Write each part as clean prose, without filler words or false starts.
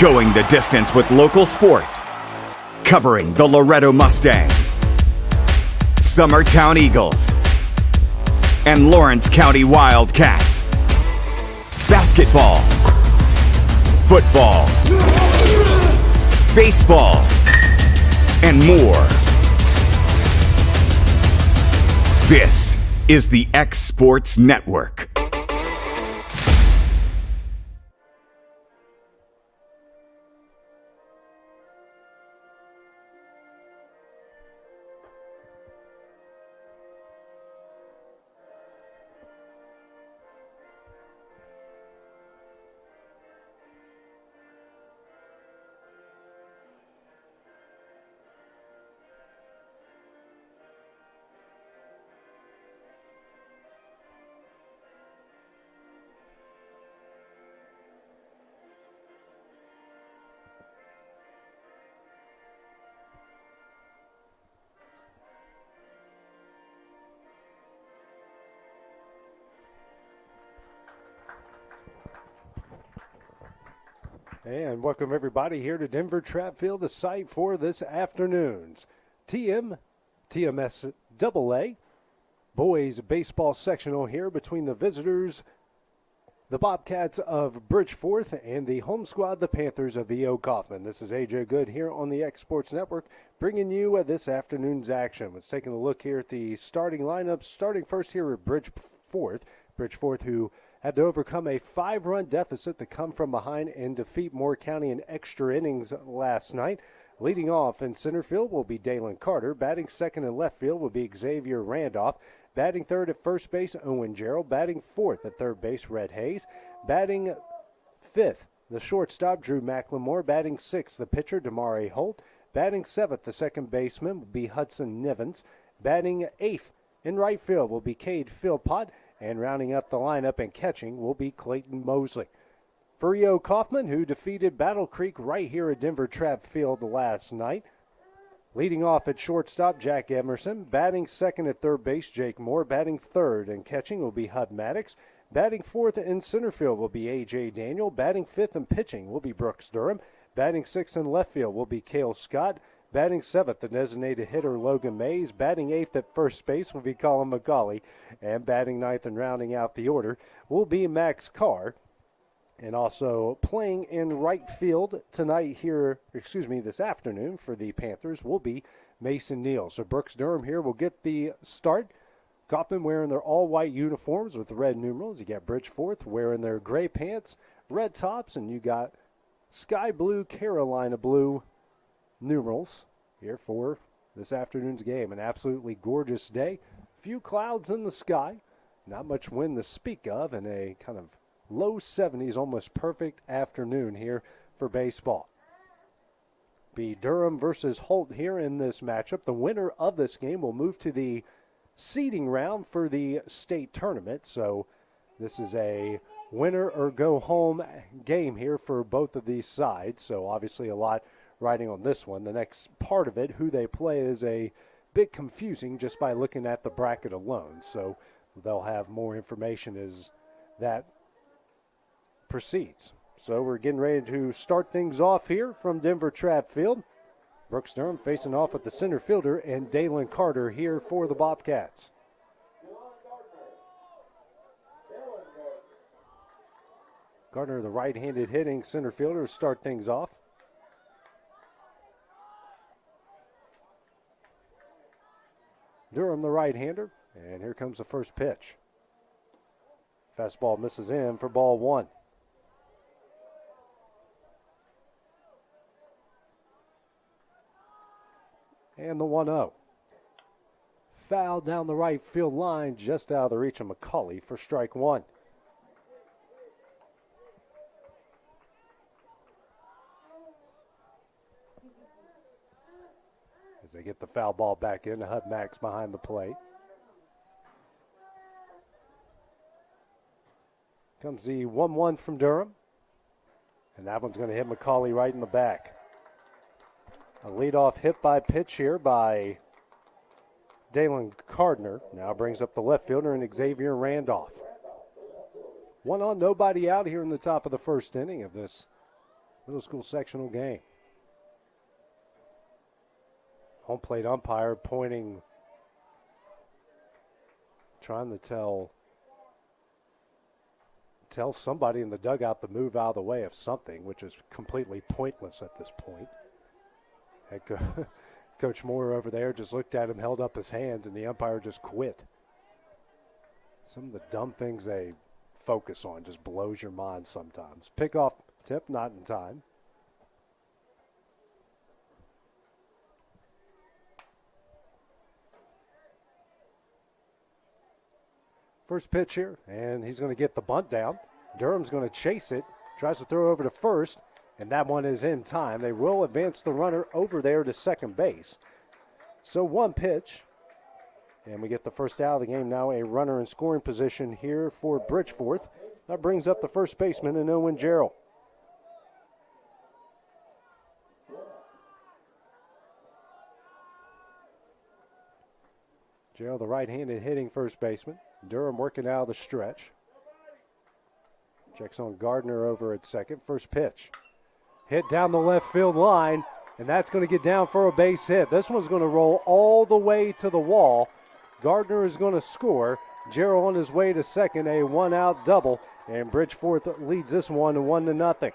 Going the distance with local sports. Covering the Loretto Mustangs, Summertown Eagles, and Lawrence County Wildcats. Basketball, football, baseball, and more. This is the X Sports Network. And welcome everybody here to Denver Trap Field, the site for this afternoon's TMSAA boys baseball sectional here between the visitors, the Bobcats of Bridgeforth, and the home squad, the Panthers of E.O. Coffman. This is AJ Good here on the X Sports Network, bringing you this afternoon's action. Let's take a look here at the starting lineup. Starting first here at Bridgeforth, who had to overcome a 5-run deficit to come from behind and defeat Moore County in extra innings last night. Leading off in center field will be Dalen Carter. Batting second in left field will be Xavier Randolph. Batting third at first base, Owen Gerald. Batting fourth at third base, Red Hayes. Batting fifth, the shortstop, Drew McLemore. Batting sixth, the pitcher, Damari Holt. Batting seventh, the second baseman will be Hudson Nivens. Batting eighth in right field will be Cade Philpott. And rounding up the lineup and catching will be Clayton Mosley. For E.O. Coffman, who defeated Battle Creek right here at Denver Trap Field last night. Leading off at shortstop, Jack Emerson. Batting second at third base, Jake Moore. Batting third and catching will be Hud Maddox. Batting fourth in center field will be A.J. Daniel. Batting fifth and pitching will be Brooks Durham. Batting sixth in left field will be Cale Scott. Batting seventh, the designated hitter, Logan Mays. Batting eighth at first base will be Colin McGauley. And batting ninth and rounding out the order will be Max Carr. And also playing in right field this afternoon for the Panthers will be Mason Neal. So Brooks Durham here will get the start. Coffman wearing their all-white uniforms with red numerals. You got Bridgeforth wearing their gray pants, red tops, and you got sky blue, Carolina blue numerals here for this afternoon's game. An absolutely gorgeous day. Few clouds in the sky. Not much wind to speak of, and a kind of low 70s, almost perfect afternoon here for baseball. Be Durham versus Holt here in this matchup. The winner of this game will move to the seeding round for the state tournament. So this is a winner or go home game here for both of these sides. So obviously a lot riding on this one. The next part of it, who they play, is a bit confusing just by looking at the bracket alone. So they'll have more information as that proceeds. So we're getting ready to start things off here from Denver Trap Field. Brooks Durham facing off with the center fielder and Dalen Carter here for the Bobcats. Gardner, the right-handed hitting center fielder, start things off. Durham, the right-hander, and here comes the first pitch. Fastball misses in for ball one. And the 1-0. Foul down the right field line, just out of the reach of McCauley for strike one. As they get the foul ball back in, Hud Max behind the plate. Comes the 1-1 from Durham. And that one's going to hit McCauley right in the back. A leadoff hit by pitch here by Dalen Gardner. Now brings up the left fielder and Xavier Randolph. 1 on, nobody out here in the top of the first inning of this middle school sectional game. Home plate umpire pointing, trying to tell somebody in the dugout to move out of the way of something, which is completely pointless at this point. Coach Moore over there just looked at him, held up his hands, and the umpire just quit. Some of the dumb things they focus on just blows your mind sometimes. Pickoff tip, not in time. First pitch here, and he's going to get the bunt down. Durham's going to chase it, tries to throw over to first, and that one is in time. They will advance the runner over there to second base. So one pitch, and we get the first out of the game now, a runner in scoring position here for Bridgeforth. That brings up the first baseman in Owen Gerald. Gerald, the right-handed hitting first baseman. Durham working out of the stretch. Checks on Gardner over at second. First pitch. Hit down the left field line, and that's going to get down for a base hit. This one's going to roll all the way to the wall. Gardner is going to score. Gerald on his way to second, a one-out double, and Bridgeforth leads this one 1-0.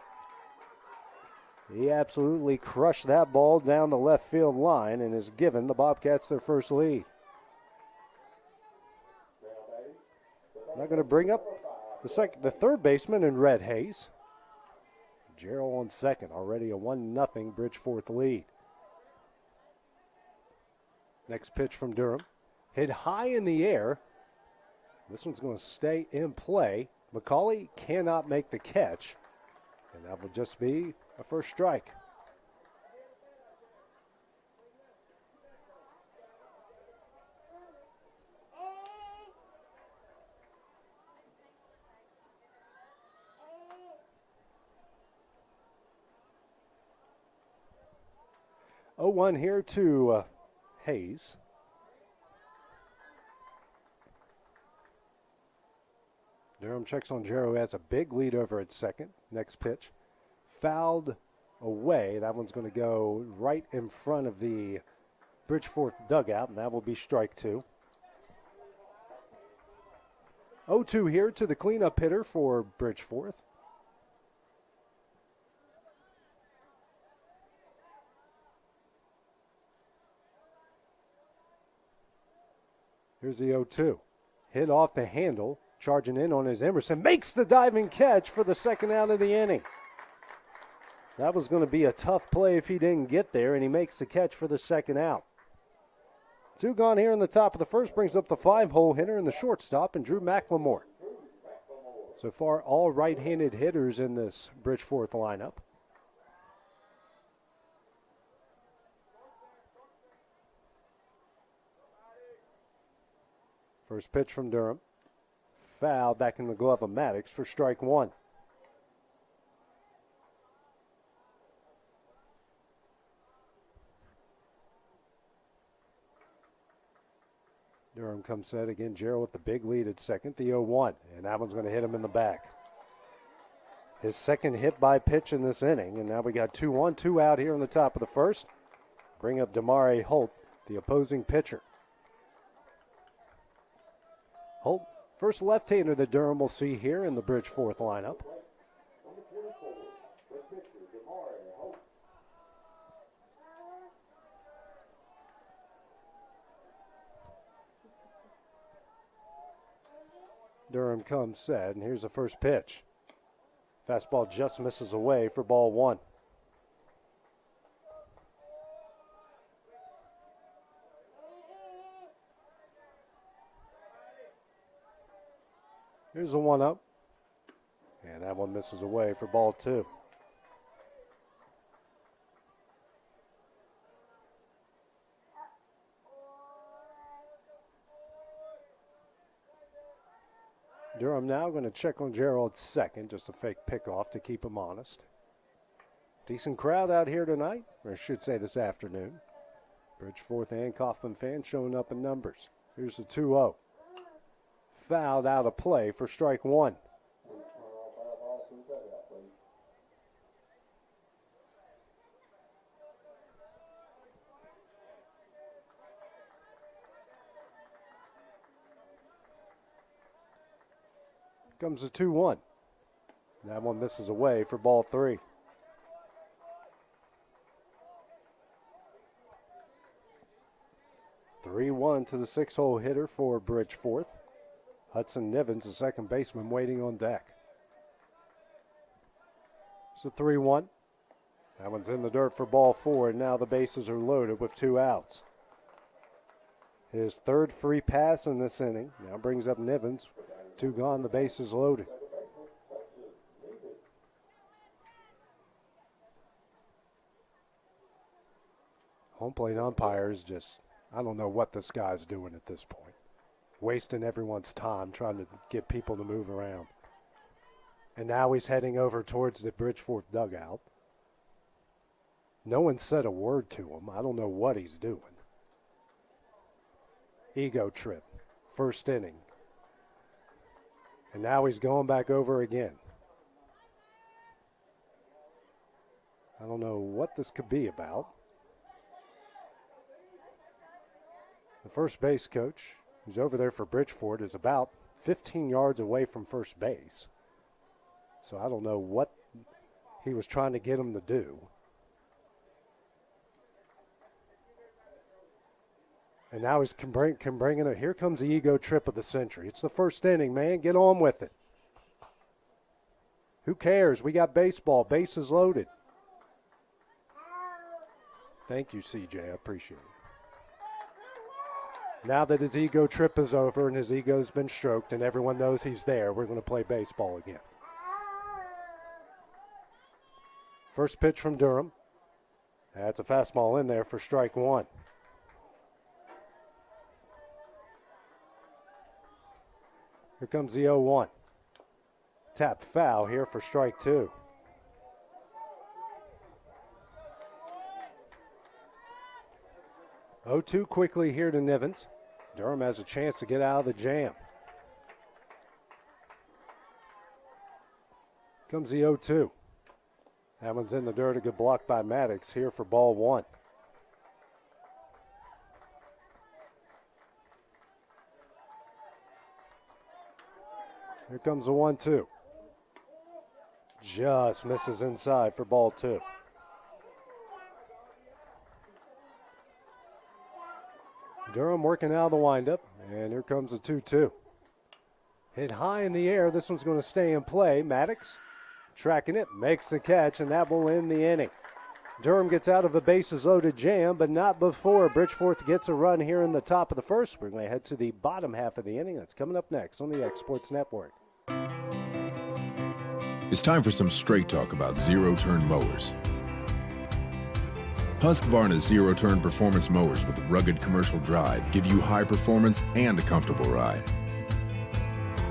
He absolutely crushed that ball down the left field line and has given the Bobcats their first lead. Not going to bring up the third baseman in Red Hayes. Gerald on second, already a 1-0 Bridgeforth lead. Next pitch from Durham. Hit high in the air. This one's going to stay in play. McCauley cannot make the catch, and that will just be a first strike. Oh, 1 here to Hayes. Durham checks on Jarrow, has a big lead over at second. Next pitch. Fouled away. That one's going to go right in front of the Bridgeforth dugout, and that will be strike two. 0-2 here to the cleanup hitter for Bridgeforth. Here's the 0-2. Hit off the handle. Charging in on his Emerson. Makes the diving catch for the second out of the inning. That was going to be a tough play if he didn't get there, and he makes the catch for the second out. 2 gone here in the top of the first, brings up the 5-hole hitter and the shortstop, and Drew McLemore. So far, all right-handed hitters in this Bridgeforth lineup. First pitch from Durham. Foul back in the glove of Maddox for strike one. Durham comes set again. Gerald with the big lead at second, the 0-1, and that one's going to hit him in the back. His second hit by pitch in this inning, and now we got 2-1, 2 out here in the top of the first. Bring up Damari Holt, the opposing pitcher. Holt, first left-hander that Durham will see here in the Bridgeforth lineup. Durham comes set, and here's the first pitch. Fastball just misses away for ball one. Here's the 1-0. And that one misses away for ball two. Durham now going to check on Gerald second, just a fake pickoff to keep him honest. Decent crowd out here tonight, or I should say this afternoon. Bridgeforth and Coffman fans showing up in numbers. Here's the 2-0. Fouled out of play for strike one. Comes the 2-1. That one misses away for ball 3. (3-1) to the 6-hole hitter for Bridgeforth. Hudson Nivens, the second baseman, waiting on deck. It's a 3-1. That one's in the dirt for ball 4, and now the bases are loaded with 2 outs. His third free pass in this inning now brings up Nivens. 2 gone, the bases loaded. Home plate umpires just, I don't know what this guy's doing at this point. Wasting everyone's time trying to get people to move around. And now he's heading over towards the Bridgeforth dugout. No one said a word to him. I don't know what he's doing. Ego trip, first inning. And now he's going back over again. I don't know what this could be about. The first base coach, who's over there for Bridgeforth, is about 15 yards away from first base. So I don't know what he was trying to get him to do. And now he's bringing it. Here comes the ego trip of the century. It's the first inning, man. Get on with it. Who cares? We got baseball. Bases loaded. Thank you, CJ. I appreciate it. Now that his ego trip is over and his ego's been stroked and everyone knows he's there, we're going to play baseball again. First pitch from Durham. That's a fastball in there for strike 1. Here comes the 0-1. Tap foul here for strike 2. (0-2) quickly here to Nivens. Durham has a chance to get out of the jam. Comes the 0-2. That one's in the dirt. A good block by Maddox here for ball 1. Here comes the 1-2. Just misses inside for ball 2. Durham working out of the windup, and here comes the 2-2. Hit high in the air. This one's going to stay in play. Maddox tracking it, makes the catch, and that will end the inning. Durham gets out of a bases-loaded jam, but not before Bridgeforth gets a run here in the top of the first. We're going to head to the bottom half of the inning. That's coming up next on the Exports Network. It's time for some straight talk about zero-turn mowers. Husqvarna's zero-turn performance mowers with rugged commercial drive give you high performance and a comfortable ride.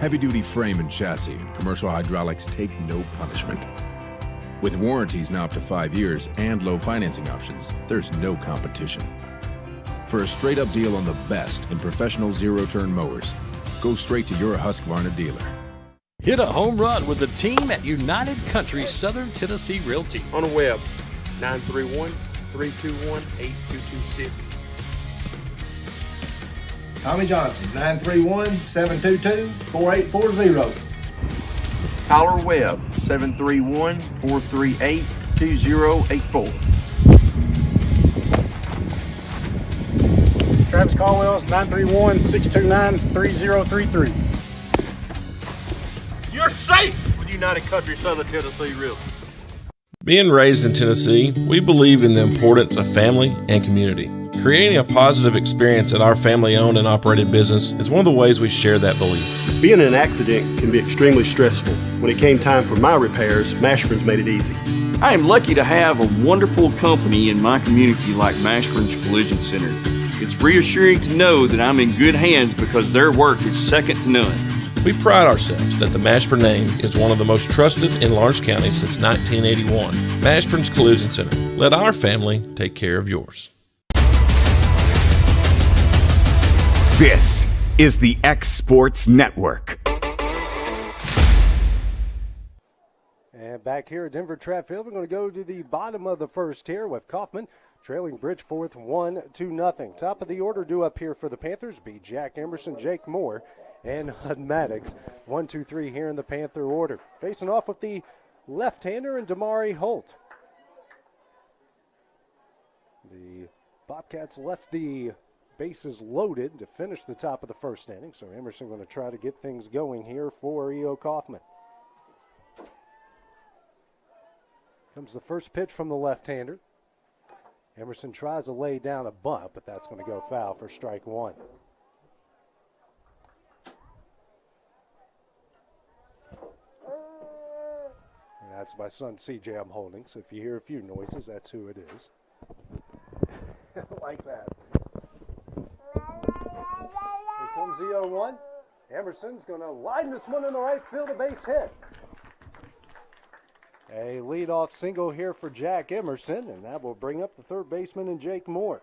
Heavy-duty frame and chassis and commercial hydraulics take no punishment. With warranties now up to 5 years and low financing options, there's no competition. For a straight-up deal on the best in professional zero-turn mowers, go straight to your Husqvarna dealer. Hit a home run with the team at United Country Southern Tennessee Realty. On the web, 931-321-8226. Tommy Johnson, 931-722-4840. Tyler Webb, 731-438-2084. Travis Caldwell's 931-629-3033. You're safe with United Country Southern Tennessee Realty. Being raised in Tennessee, we believe in the importance of family and community. Creating a positive experience at our family-owned and operated business is one of the ways we share that belief. Being in an accident can be extremely stressful. When it came time for my repairs, Mashburn's made it easy. I am lucky to have a wonderful company in my community like Mashburn's Collision Center. It's reassuring to know that I'm in good hands because their work is second to none. We pride ourselves that the Mashburn name is one of the most trusted in Lawrence County since 1981. Mashburn's Collision Center. Let our family take care of yours. This is the X Sports Network. And back here at Denver Track Field, we're going to go to the bottom of the first here with Coffman trailing Bridgeforth 1-0. Top of the order due up here for the Panthers be Jack Emerson, Jake Moore, and Hud Maddox. 1, 2, 3 here in the Panther order. Facing off with the left-hander and Damari Holt. The Bobcats left the bases loaded to finish the top of the first inning, so Emerson going to try to get things going here for E.O. Coffman. Comes the first pitch from the left-hander. Emerson tries to lay down a bunt, but that's going to go foul for strike one. And that's my son CJ I'm holding, so if you hear a few noises, that's who it is. Like that. Here comes the 0-1. Emerson's going to line this one in the right field, a base hit. A leadoff single here for Jack Emerson, and that will bring up the third baseman and Jake Moore.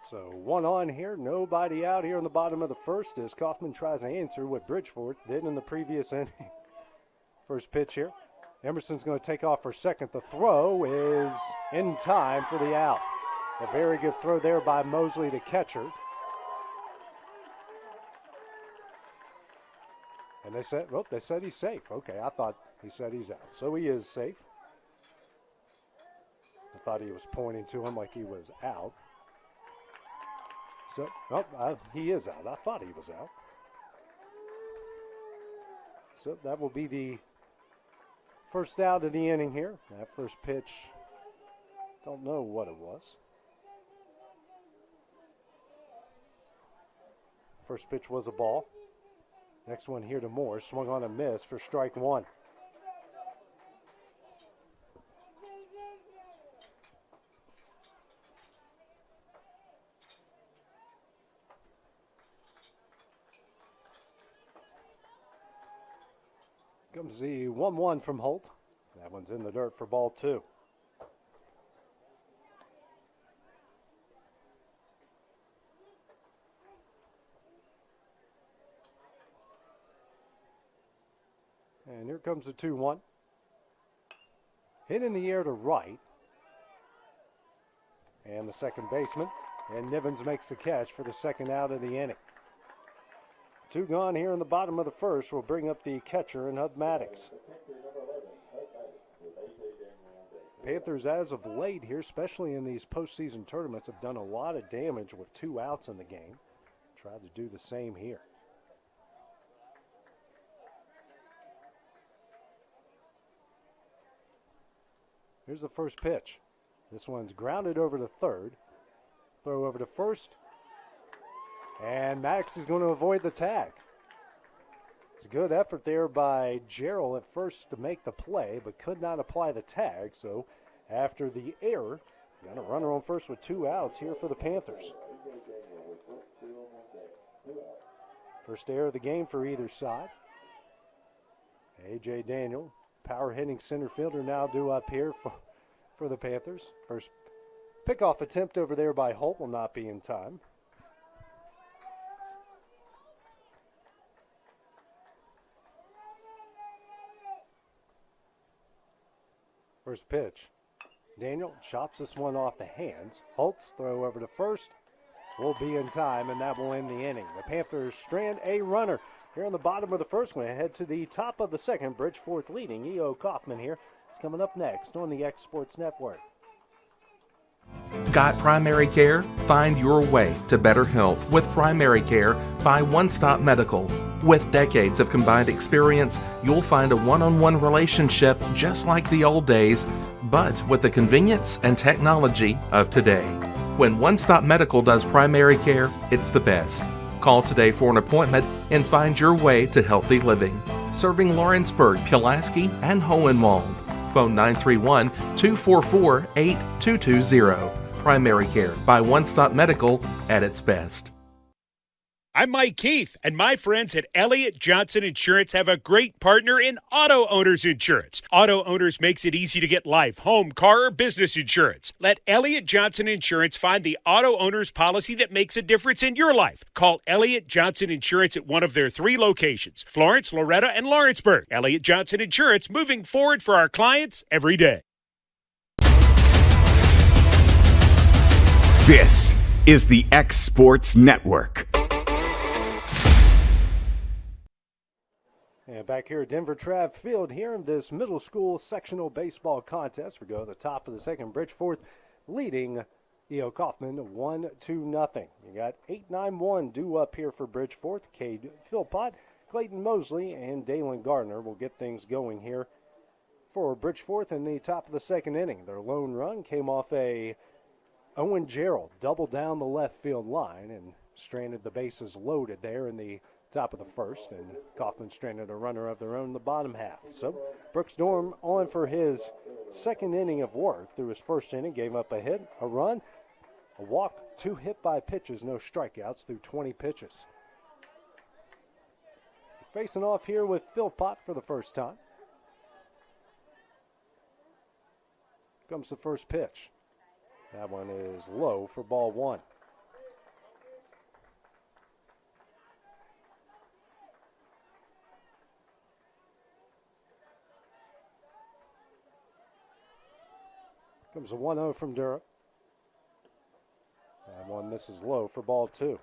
So one on here, nobody out here in the bottom of the first as Coffman tries to answer what Bridgeforth did in the previous inning. First pitch here. Emerson's going to take off for second. The throw is in time for the out. A very good throw there by Mosley, the catcher. And they said he's safe. Okay, I thought he said he's out. So he is safe. I thought he was pointing to him like he was out. So, he is out. I thought he was out. So that will be the first out of the inning here. That first pitch, don't know what it was. First pitch was a ball. Next one here to Moore. Swung on a miss for strike one. Comes the 1-1 from Holt. That one's in the dirt for ball two. And here comes the 2-1. Hit in the air to right. And the second baseman. And Nivens makes the catch for the second out of the inning. Two gone here in the bottom of the first will bring up the catcher and Hud Maddox. Panthers as of late here, especially in these postseason tournaments, have done a lot of damage with 2 outs in the game. Try to do the same here. Here's the first pitch. This one's grounded over to third. Throw over to first. And Max is going to avoid the tag. It's a good effort there by Gerald at first to make the play, but could not apply the tag. So after the error, got a runner on first with 2 outs here for the Panthers. First error of the game for either side. A.J. Daniel, power hitting center fielder, now due up here for the Panthers. First pickoff attempt over there by Holt will not be in time. First pitch. Daniel chops this one off the hands. Holt's throw over to first will be in time, and that will end the inning. The Panthers strand a runner here on the bottom of the first. Going to head to the top of the second. Bridgeforth leading. E.O. Coffman here. It's coming up next on the X Sports Network. Got primary care? Find your way to better health with Primary Care by One Stop Medical. With decades of combined experience, you'll find a one-on-one relationship just like the old days, but with the convenience and technology of today. When One Stop Medical does primary care, it's the best. Call today for an appointment and find your way to healthy living. Serving Lawrenceburg, Pulaski, and Hohenwald. Phone 931-244-8220. Primary Care by One Stop Medical at its best. I'm Mike Keith, and my friends at Elliott Johnson Insurance have a great partner in Auto Owners Insurance. Auto Owners makes it easy to get life, home, car, or business insurance. Let Elliott Johnson Insurance find the Auto Owners policy that makes a difference in your life. Call Elliott Johnson Insurance at one of their 3 locations, Florence, Loretto, and Lawrenceburg. Elliott Johnson Insurance, moving forward for our clients every day. This is the X Sports Network. And back here at Denver Trav Field here in this middle school sectional baseball contest. We go to the top of the second. Bridgeforth leading E.O. Coffman 1-0. You got 8-9-1 due up here for Bridgeforth. Cade Philpott, Clayton Mosley, and Dalen Gardner will get things going here for Bridgeforth in the top of the second inning. Their lone run came off a Owen Gerald double down the left field line and stranded the bases loaded there in the top of the first, and Coffman stranded a runner of their own in the bottom half. So Brooks Dorm on for his second inning of work. Through his first inning, gave up a hit, a run, a walk, 2 hit by pitches, no strikeouts through 20 pitches. Facing off here with Philpott for the first time. Comes the first pitch. That one is low for ball 1. Comes a 1-0 from Durham. That one misses low for ball 2.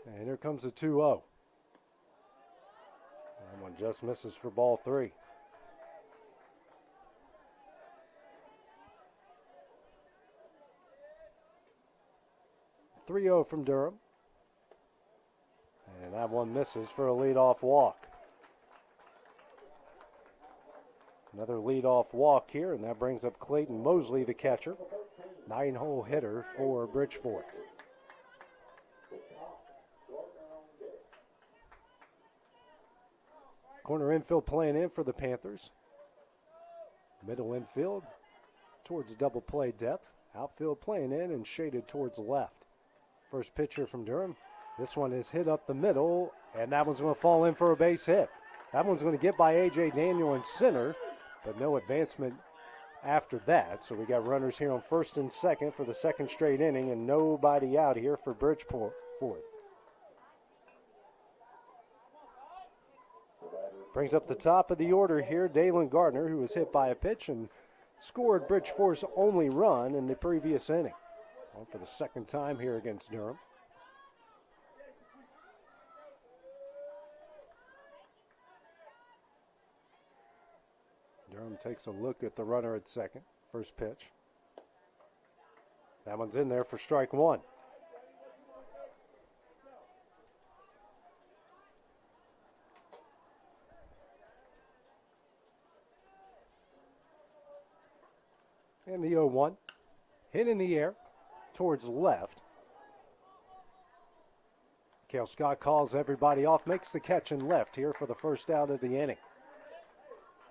And here comes a 2-0. That one just misses for ball 3. .3-0 from Durham. And that one misses for a leadoff walk. Another leadoff walk here, and that brings up Clayton Mosley, the catcher. 9-hole hitter for Bridgeforth. Corner infield playing in for the Panthers. Middle infield towards double play depth. Outfield playing in and shaded towards the left. First pitcher from Durham. This one is hit up the middle, and that one's going to fall in for a base hit. That one's going to get by A.J. Daniel in center, but no advancement after that. So we got runners here on first and second for the second straight inning, and nobody out here for Bridgeforth. Brings up the top of the order here, Dalen Gardner, who was hit by a pitch and scored Bridgeforth's only run in the previous inning. On for the second time here against Durham. Durham takes a look at the runner at second. First pitch. That one's in there for strike 1. And the 0-1. Hit in the air towards left. Cale Scott calls everybody off, makes the catch in left here for the first out of the inning.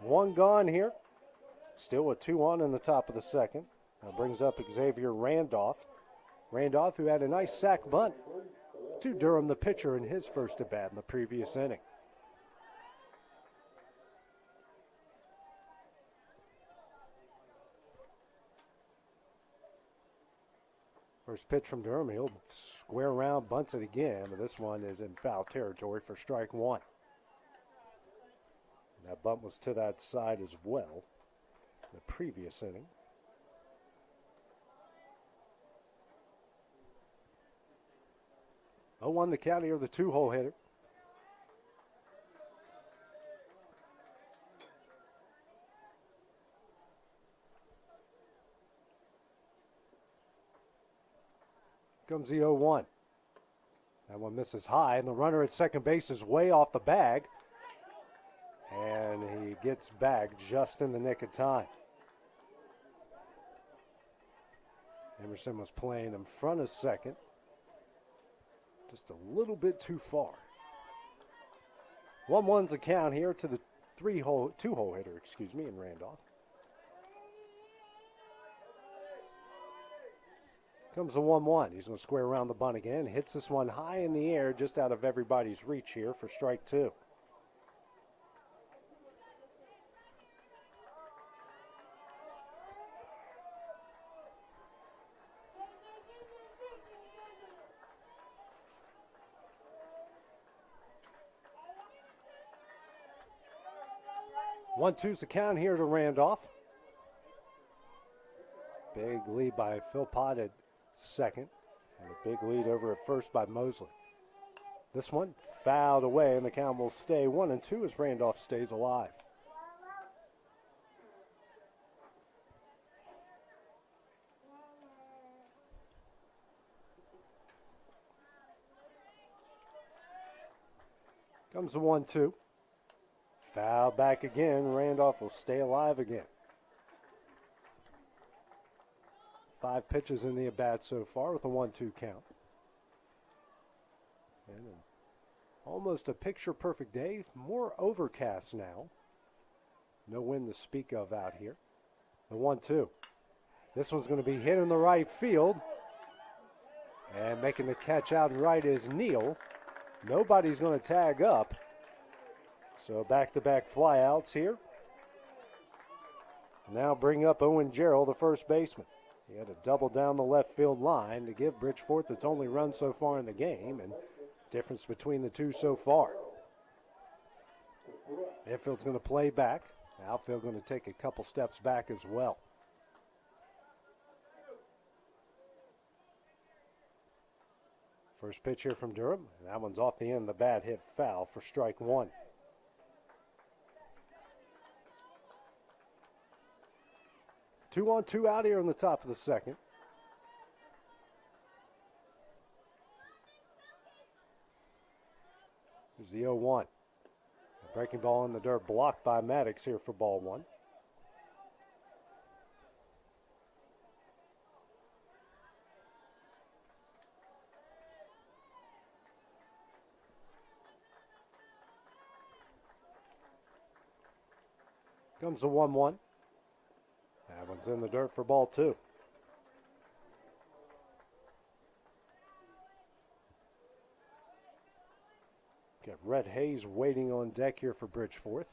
1 gone here. Still a 2 on in the top of the second. That brings up Xavier Randolph. Randolph, who had a nice sac bunt to Durham, the pitcher, in his first at bat in the previous inning. First pitch from Durham, he'll square around, bunts it again, but this one is in foul territory for strike 1. That bunt was to that side as well in the previous inning. On the count here, the 2-hole hitter. Comes the 0-1. That one misses high, and the runner at second base is way off the bag. And he gets back just in the nick of time. Emerson was playing in front of second. Just a little bit too far. 1-1's the count here to the 2-hole hitter, in Randolph. Comes the 1-1. He's going to square around the bunt again. Hits this one high in the air, just out of everybody's reach here for strike 2. One, two's the count here to Randolph. Big lead by Philpott at second. And a big lead over at first by Mosley. This one fouled away, and the count will stay 1-2 as Randolph stays alive. Comes the 1-2. Foul back again. Randolph will stay alive again. 5 pitches in the at-bat so far with a 1-2 count. And almost a picture-perfect day. More overcast now. No wind to speak of out here. The 1-2. This one's going to be hit in the right field. And making the catch out in right is Neal. Nobody's going to tag up. So back-to-back flyouts here. Now bring up Owen Jarrell, the first baseman. He had to double down the left field line to give Bridgeforth its only run so far in the game, and difference between the two so far. Infield's going to play back. Outfield going to take a couple steps back as well. First pitch here from Durham. That one's off the end of the bat, hit foul for strike 1. Two on, two out here in the top of the second. Here's the 0-1. Breaking ball in the dirt, blocked by Maddox here for ball 1. Comes the 1-1. That one's in the dirt for ball 2. Got Rhett Hayes waiting on deck here for Bridgeforth.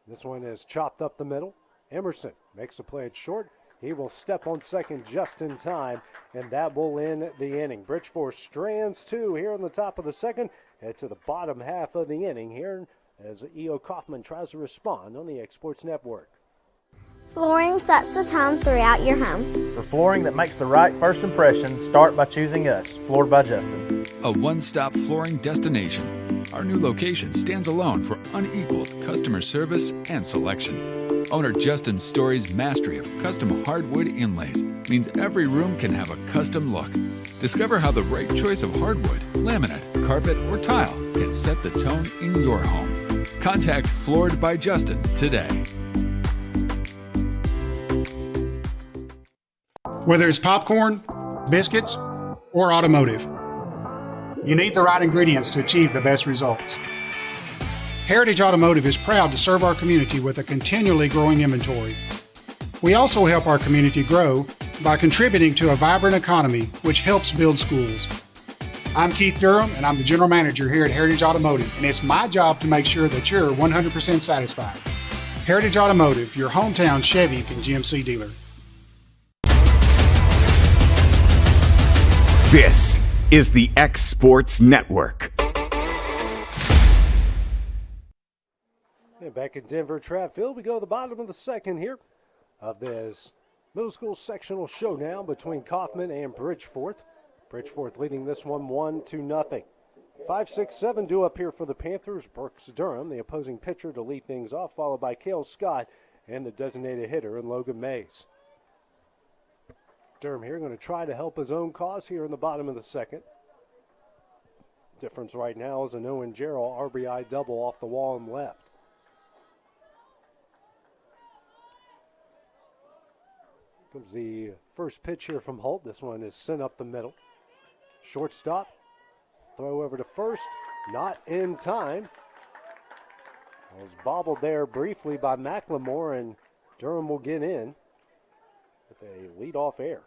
This one is chopped up the middle. Emerson makes a play at short. He will step on second just in time, and that will end the inning. Bridgeforth strands 2 here in the top of the second. Head to the bottom half of the inning here as E.O. Coffman tries to respond on the Exports Network. Flooring sets the tone throughout your home. For flooring that makes the right first impression, start by choosing us, Floored by Justin. A one-stop flooring destination. Our new location stands alone for unequaled customer service and selection. Owner Justin Story's mastery of custom hardwood inlays means every room can have a custom look. Discover how the right choice of hardwood, laminate, carpet, or tile can set the tone in your home. Contact Floored by Justin today. Whether it's popcorn, biscuits, or automotive, you need the right ingredients to achieve the best results. Heritage Automotive is proud to serve our community with a continually growing inventory. We also help our community grow by contributing to a vibrant economy, which helps build schools. I'm Keith Durham, and I'm the General Manager here at Heritage Automotive, and it's my job to make sure that you're 100% satisfied. Heritage Automotive, your hometown Chevy and GMC dealer. This is the X Sports Network. And back at Denver Track Field, we go to the bottom of the second here of this middle school sectional showdown between Coffman and Bridgeforth. Bridgeforth leading this one 1-0. 5-6-7 due up here for the Panthers. Brooks Durham, the opposing pitcher, to lead things off, followed by Cale Scott and the designated hitter in Logan Mays. Durham here going to try to help his own cause here in the bottom of the second. Difference right now is an Owen Jarrell RBI double off the wall and left. Comes the first pitch here from Holt. This one is sent up the middle. Shortstop. Throw over to first. Not in time. It was bobbled there briefly by McLemore, and Durham will get in with a leadoff air.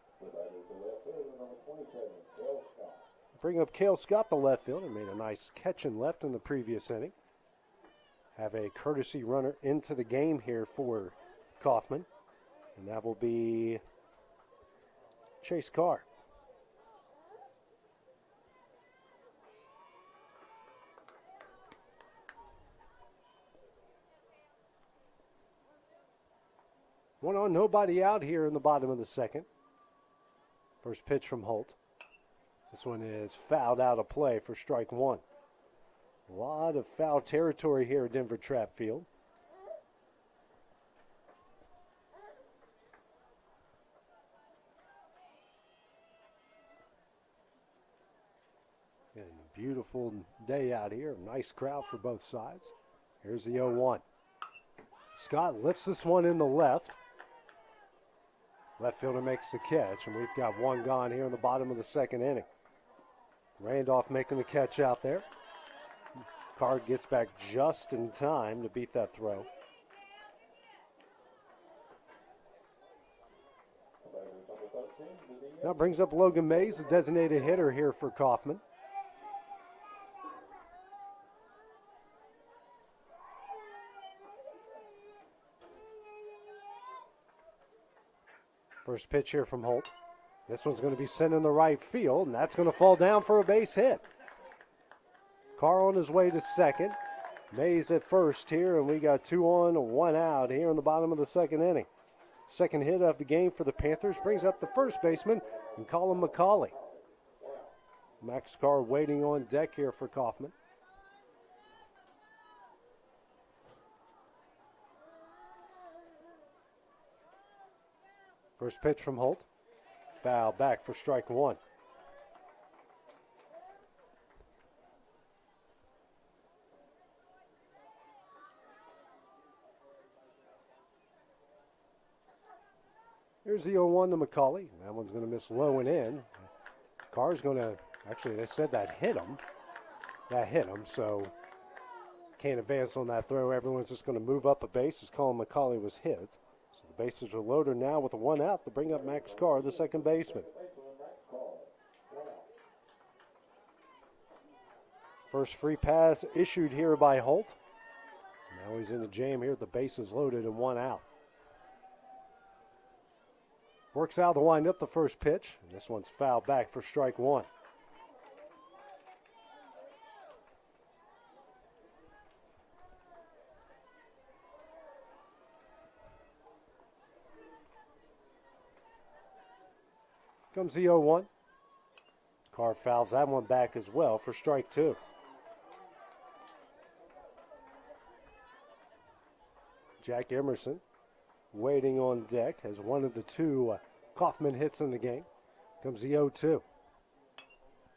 Bring up Cale Scott, the left fielder, made a nice catch and left in the previous inning. Have a courtesy runner into the game here for Coffman, and that will be Chase Carr. One on, nobody out here in the bottom of the second. First pitch from Holt. This one is fouled out of play for strike one. A lot of foul territory here at Denver Trap Field. And a beautiful day out here. Nice crowd for both sides. Here's the 0-1. Scott lifts this one in the left. Left fielder makes the catch, and we've got one gone here in the bottom of the second inning. Randolph making the catch out there. Card gets back just in time to beat that throw. Now brings up Logan Mays, the designated hitter here for Coffman. First pitch here from Holt. This one's going to be sent in the right field, and that's going to fall down for a base hit. Carr on his way to second. Mays at first here, and we got 2 on, 1 out here in the bottom of the second inning. Second hit of the game for the Panthers brings up the first baseman, and Colin McCauley. Max Carr waiting on deck here for Coffman. First pitch from Holt. Foul back for strike one. Here's the 0-1 to McCauley. That one's going to miss low and in. Carr's going to, actually they said that hit him. That hit him, so can't advance on that throw. Everyone's just going to move up a base as Colin McCauley was hit. So the bases are loaded now with a 1 out to bring up Max Carr, the second baseman. First free pass issued here by Holt. Now he's in the jam here. The bases loaded and 1 out. Works out to wind up the first pitch. And this one's fouled back for strike one. Comes the 0-1. Carr fouls that one back as well for strike two. Jack Emerson waiting on deck as one of the 2 Coffman hits in the game. Comes the 0-2.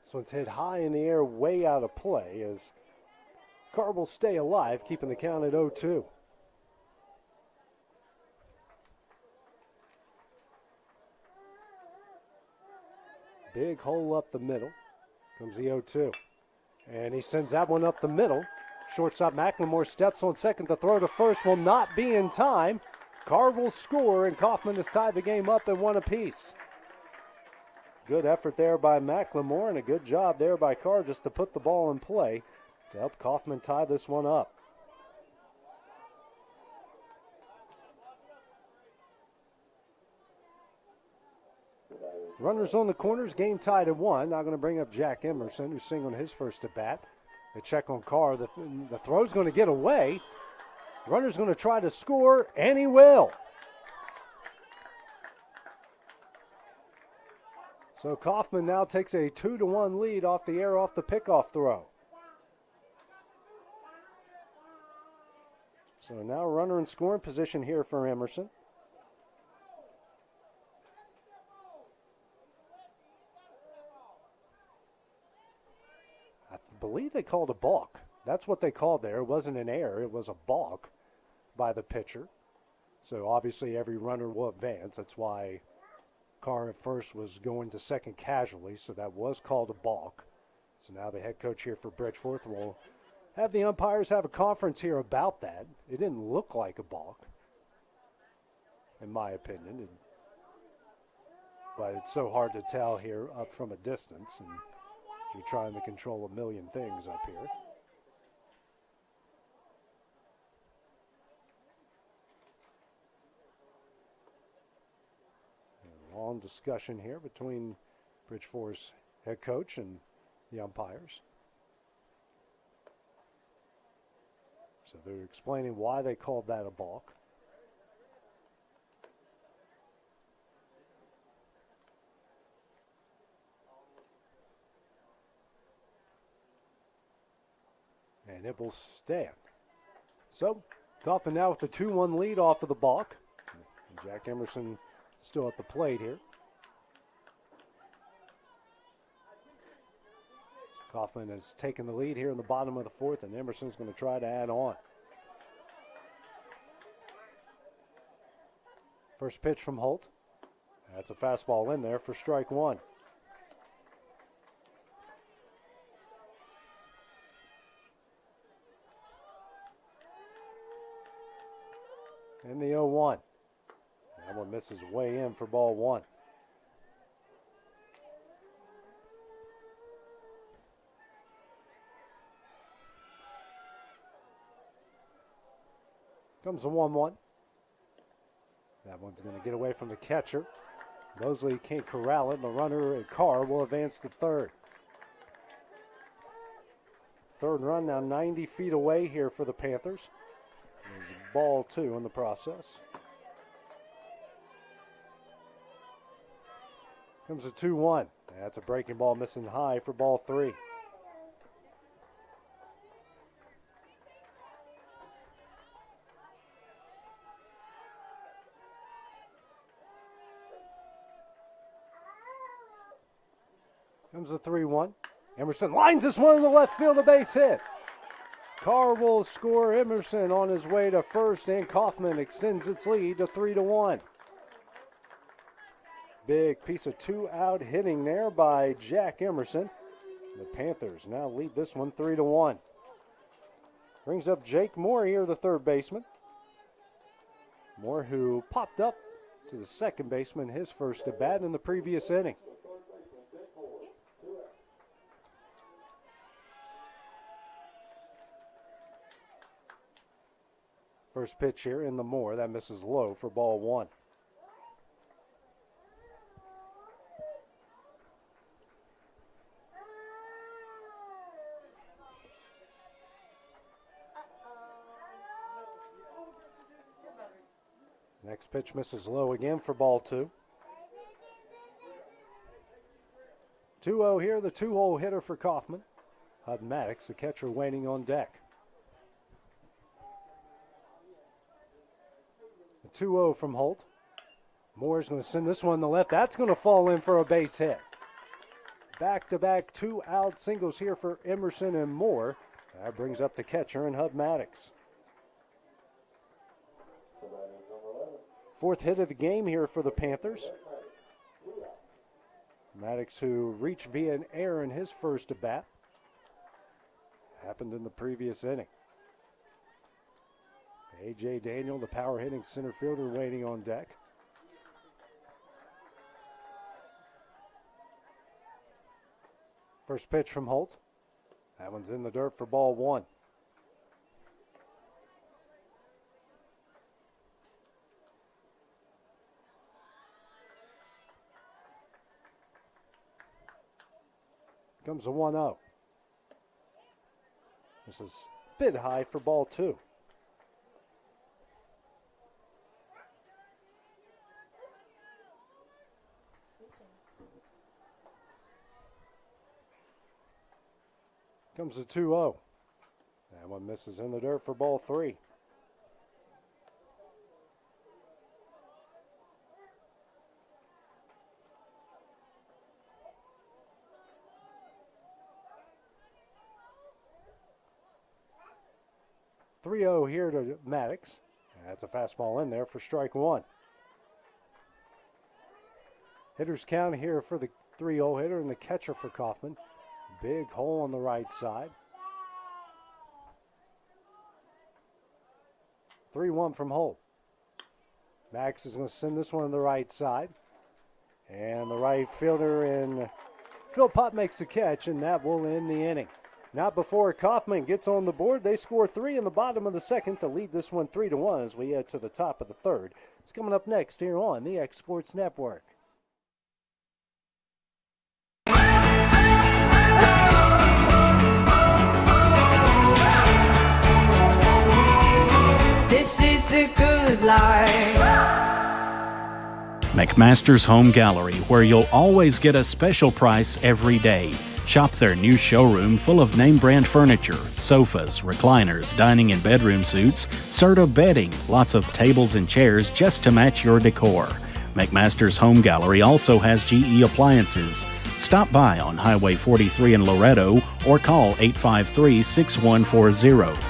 This one's hit high in the air, way out of play as Carr will stay alive, keeping the count at 0-2. Big hole up the middle. Comes the 0-2. And he sends that one up the middle. Shortstop McLemore steps on second. The throw to first will not be in time. Carr will score, and Coffman has tied the game up at 1 apiece. Good effort there by McLemore, and a good job there by Carr just to put the ball in play to help Coffman tie this one up. Runners on the corners, game tied at 1. Now going to bring up Jack Emerson, who's singled his first at bat. They check on Carr. The throw's going to get away. Runner's going to try to score, and he will. So Coffman now takes a 2-1 lead off the air off the pickoff throw. So now runner in scoring position here for Emerson. I believe they called a balk. That's what they called there. It wasn't an error. It was a balk by the pitcher. So obviously every runner will advance. That's why Carr at first was going to second casually. So that was called a balk. So now the head coach here for Bridgeforth will have the umpires have a conference here about that. It didn't look like a balk, in my opinion. But it's so hard to tell here up from a distance, and you're trying to control a million things up here. A long discussion here between Bridgeforth's head coach and the umpires. So they're explaining why they called that a balk. And it will stand. So, Coffman now with the 2-1 lead off of the balk. Jack Emerson still at the plate here. Coffman has taken the lead here in the bottom of the fourth, and Emerson's going to try to add on. First pitch from Holt. That's a fastball in there for strike one. And the 0-1. That one misses way in for ball one. Comes the 1-1. That one's going to get away from the catcher. Mosley can't corral it, and the runner at Carr will advance to third. Third run now 90 feet away here for the Panthers. There's a ball two in the process. Comes a 2-1. That's a breaking ball missing high for ball three. Comes a 3-1. Emerson lines this one in the left field, a base hit. Carr will score. Emerson on his way to first, and Coffman extends its lead to 3-1. Big piece of two-out hitting there by Jack Emerson. The Panthers now lead this one 3-1. Brings up Jake Moore here, the third baseman. Moore, who popped up to the second baseman his first at bat in the previous inning. First pitch here in the Moore. That misses low for ball one. Next pitch misses low again for ball two. 2-0 here, the two-hole hitter for Coffman. Hud Maddox, the catcher, waiting on deck. 2-0 from Holt. Moore's going to send this one to the left. That's going to fall in for a base hit. Back-to-back two-out singles here for Emerson and Moore. That brings up the catcher and Hud Maddox. Fourth hit of the game here for the Panthers. Maddox, who reached via an error in his first at bat. Happened in the previous inning. A.J. Daniel, the power-hitting center fielder, waiting on deck. First pitch from Holt. That one's in the dirt for ball one. Comes a 1-0. This is a bit high for ball two. Comes a 2-0. That one misses in the dirt for ball three. Here to Maddox. That's a fastball in there for strike one. Hitters count here for the 3-0 hitter and the catcher for Coffman. Big hole on the right side. 3-1 from Holt. Max is going to send this one to the right side. And the right fielder in Phil Pott makes the catch, and that will end the inning. Not before Coffman gets on the board. They score 3 in the bottom of the second to lead this one 3-1 as we head to the top of the third. It's coming up next here on the X Sports Network. This is the good life. McMaster's Home Gallery, where you'll always get a special price every day. Shop their new showroom full of name-brand furniture, sofas, recliners, dining and bedroom suites, Serta bedding, lots of tables and chairs just to match your decor. McMaster's Home Gallery also has GE appliances. Stop by on Highway 43 in Loretto or call 853-6140.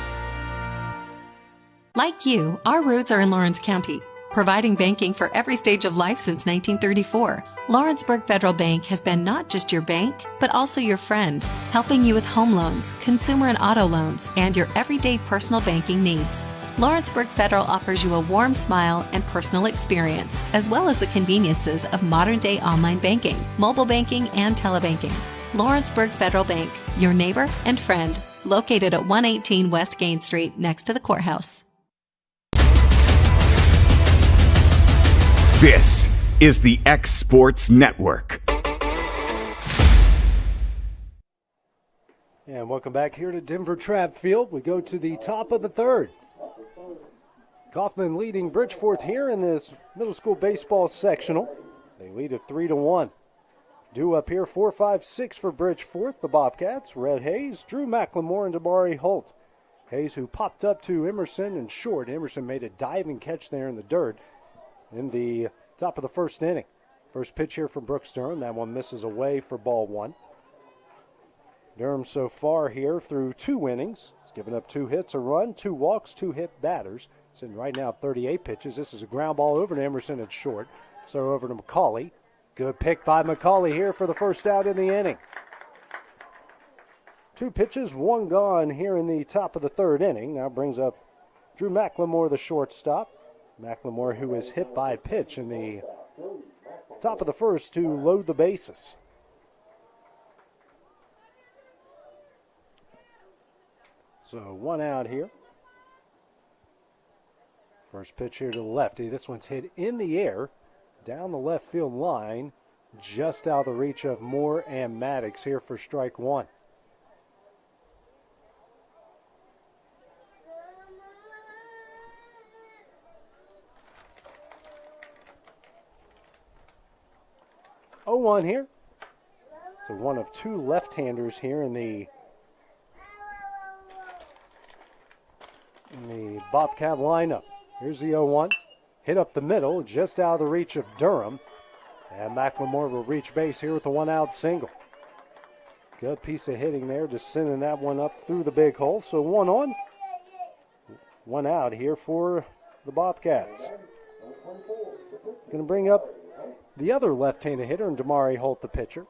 Like you, our roots are in Lawrence County, providing banking for every stage of life since 1934. Lawrenceburg Federal Bank has been not just your bank, but also your friend, helping you with home loans, consumer and auto loans, and your everyday personal banking needs. Lawrenceburg Federal offers you a warm smile and personal experience, as well as the conveniences of modern-day online banking, mobile banking, and telebanking. Lawrenceburg Federal Bank, your neighbor and friend, located at 118 West Gain Street next to the courthouse. This is the X Sports Network. And welcome back here to Denver Trapp Field. We go to the top of the third. Coffman leading Bridgeforth here in this middle school baseball sectional. They lead at 3-1. Due up here, 4-5-6 for Bridgeforth. The Bobcats, Red Hayes, Drew McLemore, and Damari Holt. Hayes, who popped up to Emerson and short. Emerson made a diving catch there in the dirt in the top of the first inning. First pitch here from Brooks Durham. That one misses away for ball one. Durham so far here through 2 innings. He's given up 2 hits, a run, 2 walks, 2 hit batters. Sitting right now 38 pitches. This is a ground ball over to Emerson at short. So over to McCauley. Good pick by McCauley here for the first out in the inning. 2 pitches, 1 gone here in the top of the third inning. Now brings up Drew McLemore, the shortstop. McLemore, who was hit by a pitch in the top of the first to load the bases. So 1 out here. First pitch here to the lefty. This one's hit in the air down the left field line, just out of the reach of Moore and Maddox here for strike 1. Here. So one of 2 left-handers here in the Bobcat lineup. Here's the 0-1. Hit up the middle, just out of the reach of Durham. And McLemore will reach base here with a 1-out single. Good piece of hitting there, just sending that one up through the big hole. So 1 on, 1 out here for the Bobcats. Going to bring up the other left-handed hitter, and Damari Holt, the pitcher.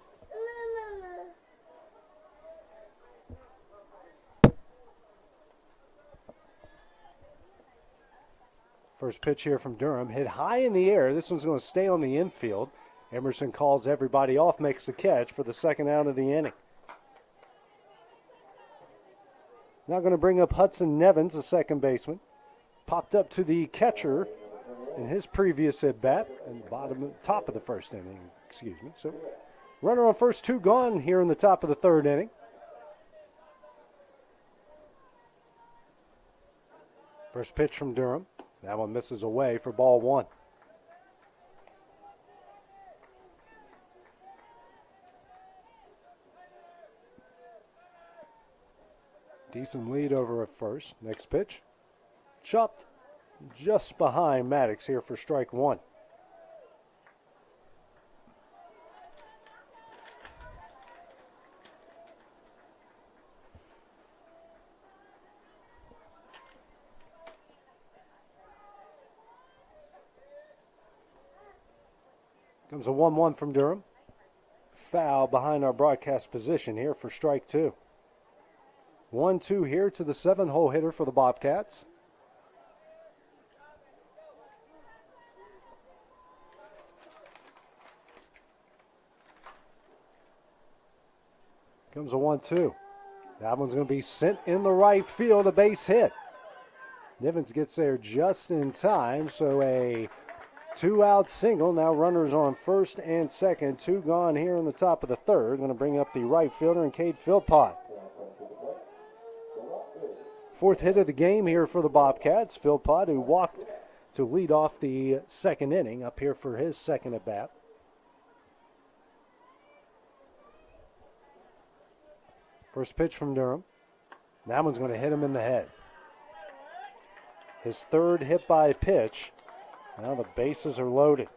First pitch here from Durham, hit high in the air. This one's going to stay on the infield. Emerson calls everybody off, makes the catch for the second out of the inning. Now going to bring up Hudson Nevins, the second baseman. Popped up to the catcher in his previous at-bat and top of the first inning, So runner on first, 2 gone here in the top of the third inning. First pitch from Durham. That one misses away for ball 1. Decent lead over at first. Next pitch. Chopped just behind Maddox here for strike 1. Comes a 1-1 from Durham. Foul behind our broadcast position here for strike 2. 1-2 here to the 7-hole hitter for the Bobcats. Comes a 1-2. That one's going to be sent in the right field, a base hit. Nivens gets there just in time, so a 2-out single. Now runners on first and second. 2 gone here in the top of the third. Going to bring up the right fielder and Cade Philpott. 4th hit of the game here for the Bobcats. Philpott, who walked to lead off the second inning, up here for his second at bat. First pitch from Durham. That one's going to hit him in the head. His 3rd hit by pitch. Now the bases are loaded.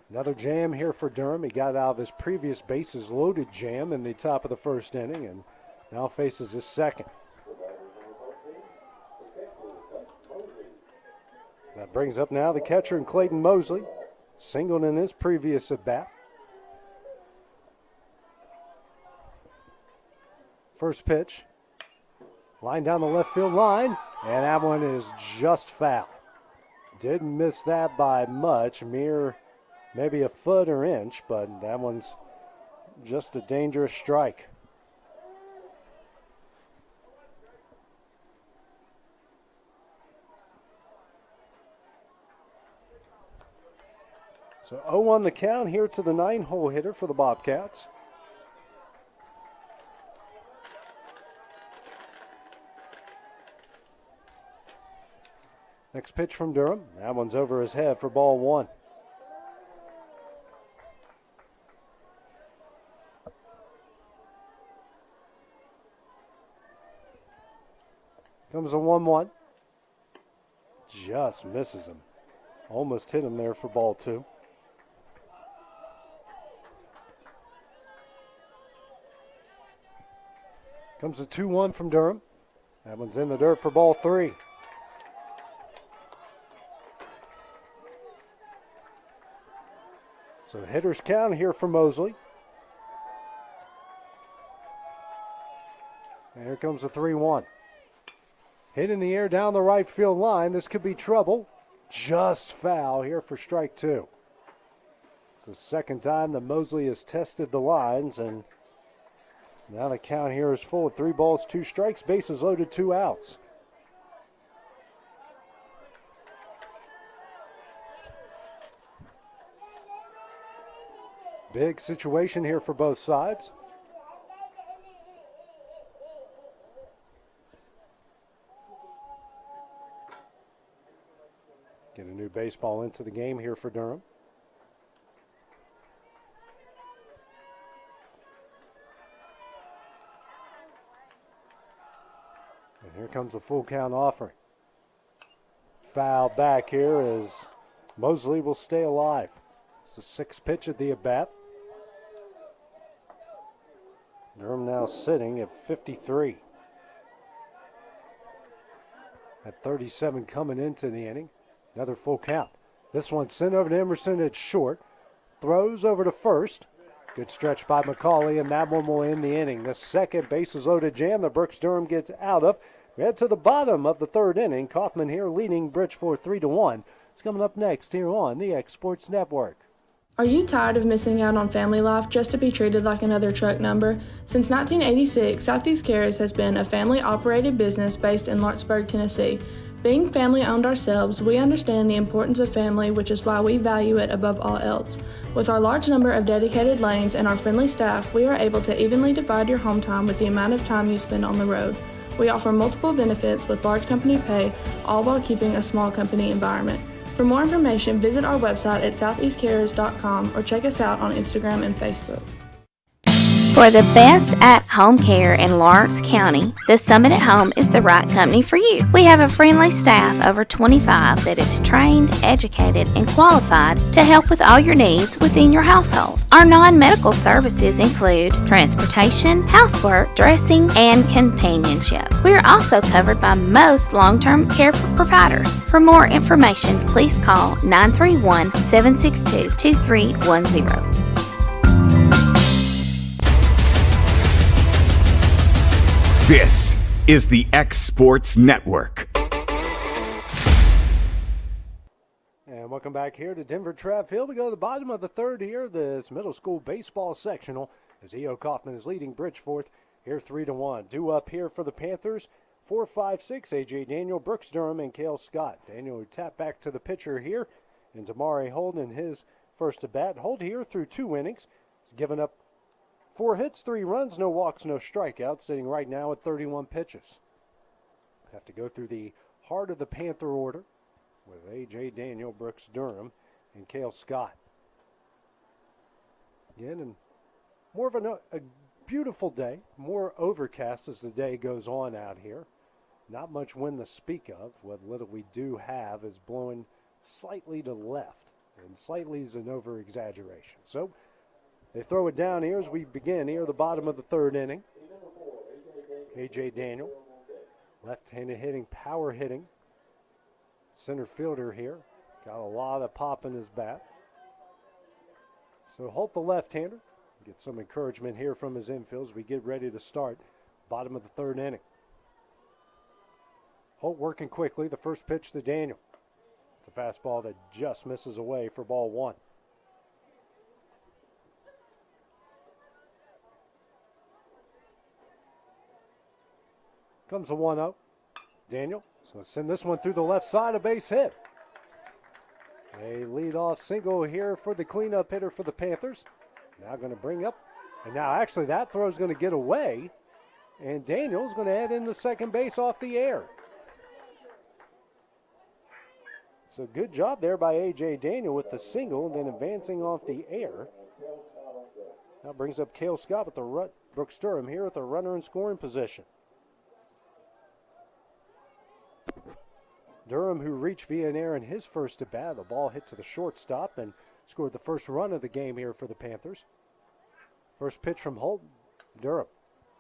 Another jam here for Durham. He got out of his previous bases loaded jam in the top of the first inning and now faces his second. That brings up now the catcher and Clayton Mosley. Singled in his previous at bat. First pitch, line down the left field line, and that one is just foul. Didn't miss that by much, mere maybe a foot or inch, but that one's just a dangerous strike. So 0-1 the count here to the 9-hole hitter for the Bobcats. Next pitch from Durham. That one's over his head for ball 1. Comes a 1-1. Just misses him. Almost hit him there for ball 2. Comes a 2-1 from Durham. That one's in the dirt for ball 3. So hitter's count here for Mosley. And here comes the 3-1. Hit in the air down the right field line. This could be trouble. Just foul here for strike 2. It's the second time that Mosley has tested the lines, and now the count here is full of 3 balls, 2 strikes, bases loaded, 2 outs. Big situation here for both sides. Get a new baseball into the game here for Durham. And here comes a full count offering. Foul back here as Mosley will stay alive. It's the 6th pitch of the at-bat. Durham now sitting at 53. At 37 coming into the inning. Another full count. This one sent over to Emerson at short. Throws over to first. Good stretch by McCauley, and that one will end the inning. The second bases loaded jam that Brooks Durham gets out of. We head to the bottom of the 3rd inning. Coffman here leading Bridgeforth 3-1. It's coming up next here on the X Sports Network. Are you tired of missing out on family life just to be treated like another truck number? Since 1986, Southeast Cares has been a family-operated business based in Lawrenceburg, Tennessee. Being family-owned ourselves, we understand the importance of family, which is why we value it above all else. With our large number of dedicated lanes and our friendly staff, we are able to evenly divide your home time with the amount of time you spend on the road. We offer multiple benefits with large company pay, all while keeping a small company environment. For more information, visit our website at southeastcares.com or check us out on Instagram and Facebook. For the best at-home care in Lawrence County, the Summit at Home is the right company for you. We have a friendly staff over 25 that is trained, educated, and qualified to help with all your needs within your household. Our non-medical services include transportation, housework, dressing, and companionship. We are also covered by most long-term care providers. For more information, please call 931-762-2310. This is the X Sports Network. And Welcome back here to Denver Trav Field. We go to the bottom of the third here, this middle school baseball sectional, as E.O. Coffman is leading Bridgeforth here 3-1. Due up here for the Panthers, 4-5-6, A.J. Daniel, Brooks Durham, and Cale Scott. Daniel will tap back to the pitcher here, and Damari Holden in his first at bat. Holt here through 2 innings. He's given up 4 hits, 3 runs, no walks, no strikeouts, sitting right now at 31 pitches. Have to go through the heart of the Panther order with A.J. Daniel, Brooks Durham, and Cale Scott. Again, and more of a beautiful day, more overcast as the day goes on out here. Not much wind to speak of. What little we do have is blowing slightly to the left, and slightly is an over-exaggeration. So they throw it down here as we begin here, the bottom of the third inning. A.J. Daniel, left-handed hitting, power hitting. Center fielder here. Got a lot of pop in his bat. So Holt, the left-hander, get some encouragement here from his infield as we get ready to start bottom of the third inning. Holt working quickly. The first pitch to Daniel. It's a fastball that just misses away for ball 1. Comes a 1-0. Daniel is going to send this one through the left side, a base hit. A leadoff single here for the cleanup hitter for the Panthers. Now going to bring up, and now actually that throw is going to get away, and Daniel's going to head into second base off the air. So good job there by A.J. Daniel with the single, and then advancing off the air. Now brings up Cale Scott with the Brooks Durham here with the runner in scoring position. Durham, who reached via an error in his first at bat, the ball hit to the shortstop and scored the first run of the game here for the Panthers. First pitch from Holt. Durham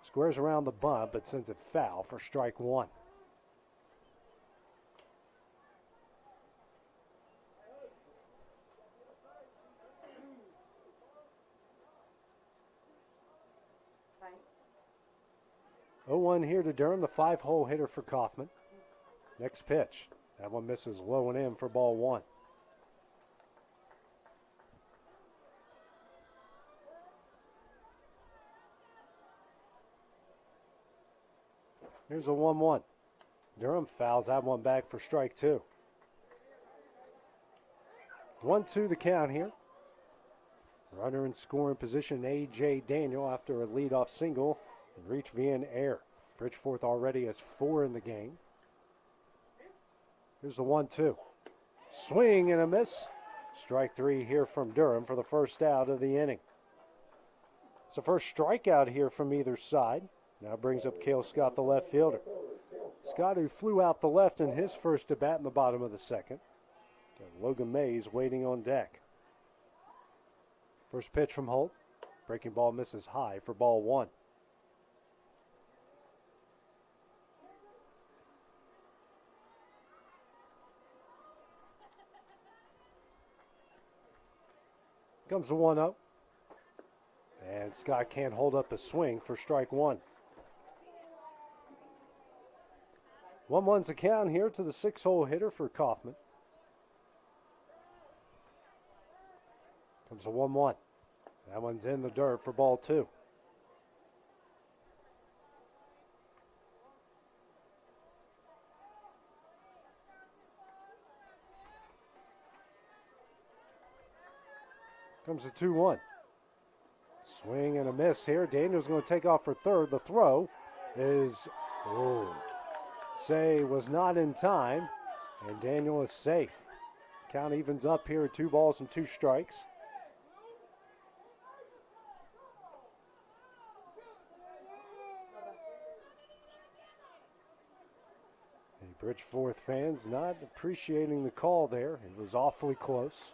squares around the bunt but sends it foul for strike 1. Oh, 0-1 here to Durham, the 5-hole hitter for Coffman. Next pitch. That one misses low and in for ball 1. Here's a 1-1. Durham fouls that one back for strike 2. 1-2 the count here. Runner in scoring position, A.J. Daniel, after a leadoff single and reach via an error. Bridgeforth already has 4 in the game. Here's the 1-2. Swing and a miss. Strike 3 here from Durham for the first out of the inning. It's the first strikeout here from either side. Now brings up Cale Scott, the left fielder. Scott, who flew out the left in his first at bat in the bottom of the second. Got Logan Mays waiting on deck. First pitch from Holt. Breaking ball misses high for ball 1. Comes the 1-0. And Scott can't hold up a swing for strike 1. 1-1's a count here to the 6-hole hitter for Coffman. Comes a 1-1. That one's in the dirt for ball 2. Comes a 2-1. Swing and a miss here. Daniel's going to take off for third. The throw is, was not in time, and Daniel is safe. Count evens up here at 2 balls and 2 strikes. The Bridgeforth fans not appreciating the call there. It was awfully close.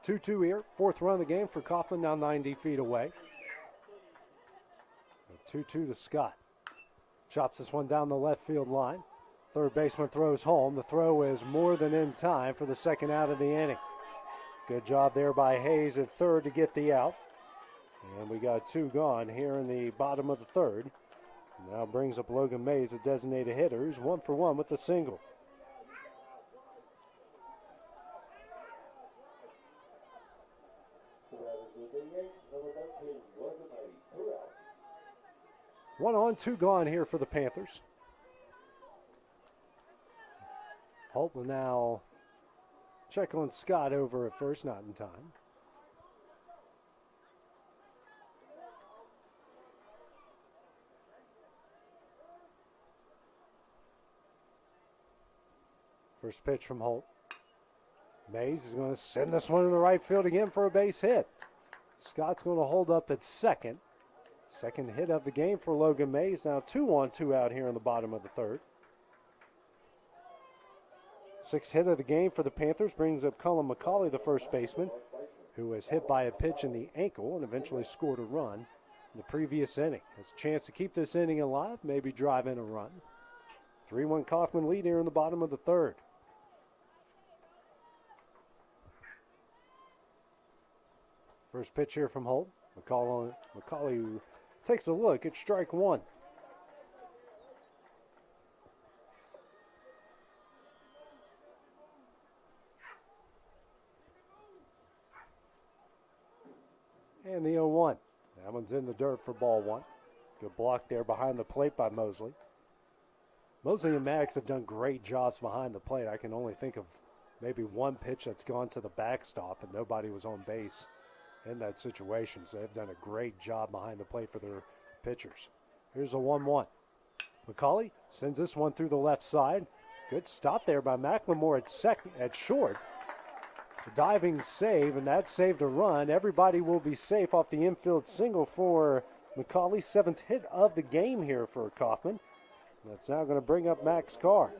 2-2 here, 4th run of the game for Coffman, now 90 feet away. 2-2 to Scott. Chops this one down the left field line. Third baseman throws home. The throw is more than in time for the second out of the inning. Good job there by Hayes at third to get the out. And we got 2 gone here in the bottom of the third. Now brings up Logan Mays, a designated hitter, who's 1 for 1 with the single. One on, two gone here for the Panthers. Holt will now check on Scott over at first, not in time. First pitch from Holt. Mays is going to send this one in the right field again for a base hit. Scott's going to hold up at second. Second hit of the game for Logan Mays. Now 2 on, 2 out here in the bottom of the third. Sixth hit of the game for the Panthers brings up Cullen McCauley, the first baseman, who was hit by a pitch in the ankle and eventually scored a run in the previous inning. Has a chance to keep this inning alive, maybe drive in a run. 3-1 Coffman lead here in the bottom of the third. First pitch here from Holt. McCauley takes a look at strike one. And the 0-1. That one's in the dirt for ball one. Good block there behind the plate by Mosley. Mosley and Maddox have done great jobs behind the plate. I can only think of maybe one pitch that's gone to the backstop and nobody was on base in that situation. So they've done a great job behind the plate for their pitchers. Here's a 1-1. McCauley sends this one through the left side. Good stop there by McLemore at short. A diving save, and that saved a run. Everybody will be safe off the infield single for McCauley. 7th hit of the game here for Coffman. That's now going to bring up Max Carr.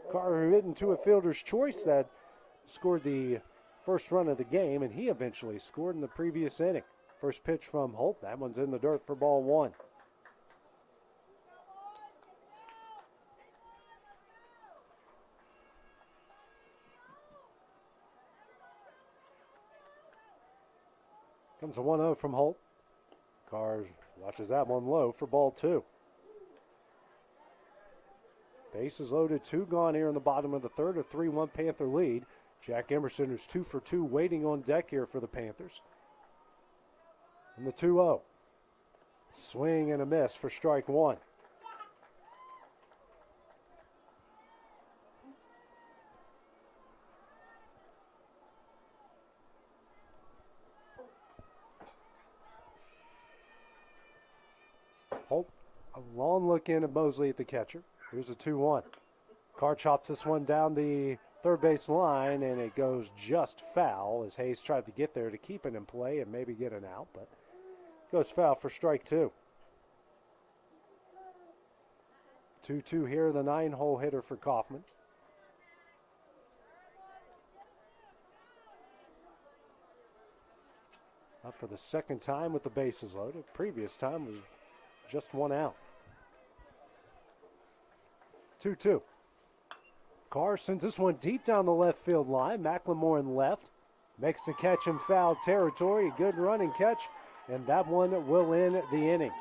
Carr, who hit into a fielder's choice, that scored the first run of the game, and he eventually scored in the previous inning. First pitch from Holt. That one's in the dirt for ball one. Comes a 1-0 from Holt. Carr watches that one low for ball two. Bases loaded, 2 gone here in the bottom of the third, a 3-1 Panther lead. Jack Emerson is 2 for 2 waiting on deck here for the Panthers. And the 2-0. Swing and a miss for strike one. Holt, a long look in at Mosley at the catcher. Here's a 2-1. Carr chops this one down the third base line, and it goes just foul as Hayes tried to get there to keep it in play and maybe get an out, but goes foul for strike two. 2-2 here, the 9-hole hitter for Coffman. Up for the second time with the bases loaded. Previous time was just 1 out. 2-2. Carr sends this one deep down the left field line. McLemore in left. Makes the catch in foul territory. A good running catch. And that one will end the inning.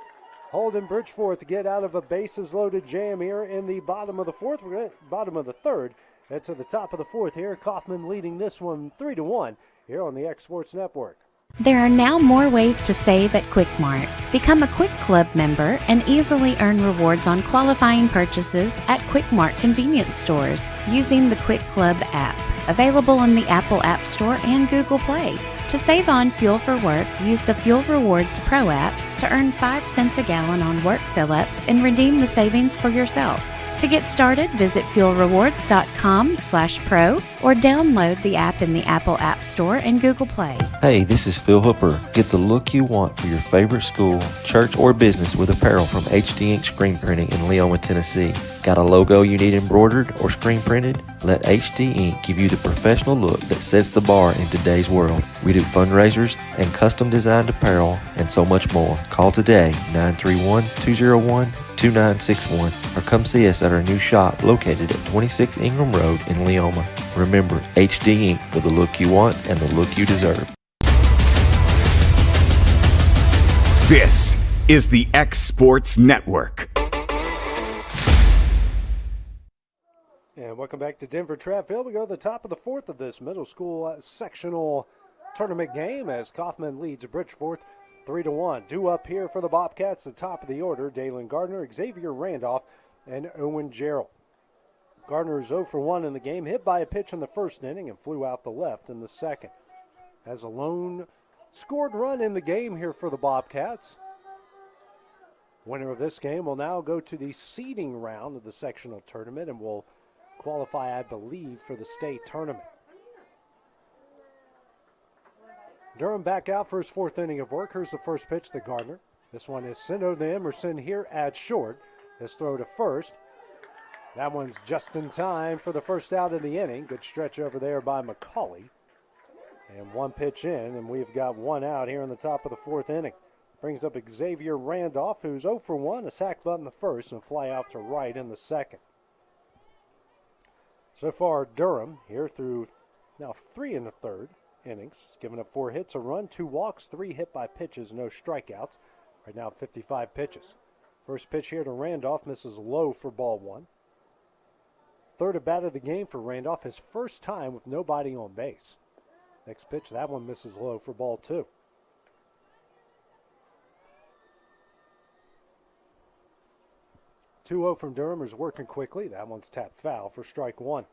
Holden Bridgeforth to get out of a bases loaded jam here in the bottom of the third. And to the top of the fourth here. Coffman leading this one 3-1 here on the X Sports Network. There are now more ways to save at Quick Mart. Become a Quick Club member and easily earn rewards on qualifying purchases at Quick Mart convenience stores using the Quick Club app, available in the Apple App Store and Google Play. To save on fuel for work, use the Fuel Rewards Pro app to earn 5 cents a gallon on work fill-ups and redeem the savings for yourself. To get started, visit fuelrewards.com/pro or download the app in the Apple App Store and Google Play. Hey, this is Phil Hooper. Get the look you want for your favorite school, church, or business with apparel from HD Ink Screen Printing in Leoma, Tennessee. Got a logo you need embroidered or screen printed? Let HD Ink give you the professional look that sets the bar in today's world. We do fundraisers and custom designed apparel and so much more. Call today, 931-201-2961, or come see us at our new shop located at 26 Ingram Road in Leoma. Remember, HD Ink for the look you want and the look you deserve. This is the X Sports Network. And welcome back to Denver Trap Field. We go to the top of the fourth of this middle school sectional tournament game as Coffman leads Bridgeforth 3-1. Due up here for the Bobcats, the top of the order, Dalen Gardner, Xavier Randolph, and Owen Gerald. Gardner is 0 for 1 in the game, hit by a pitch in the first inning and flew out the left in the second. Has a lone scored run in the game here for the Bobcats. Winner of this game will now go to the seeding round of the sectional tournament and will qualify, I believe, for the state tournament. Durham back out for his fourth inning of work. Here's the first pitch to Gardner. This one is sent over to Emerson here at short. His throw to first. That one's just in time for the first out of the inning. Good stretch over there by McCauley. And one pitch in, and we've got one out here in the top of the fourth inning. Brings up Xavier Randolph, who's 0 for 1, a sac bunt in the first and a fly out to right in the second. So far, Durham here through now 3 in the third innings. He's given up 4 hits, a run, 2 walks, 3 hit by pitches, no strikeouts. Right now 55 pitches. First pitch here to Randolph misses low for ball 1. Third at bat of the game for Randolph, his first time with nobody on base. Next pitch, that one misses low for ball 2. Two-0 from Durham is working quickly. That one's tapped foul for strike 1.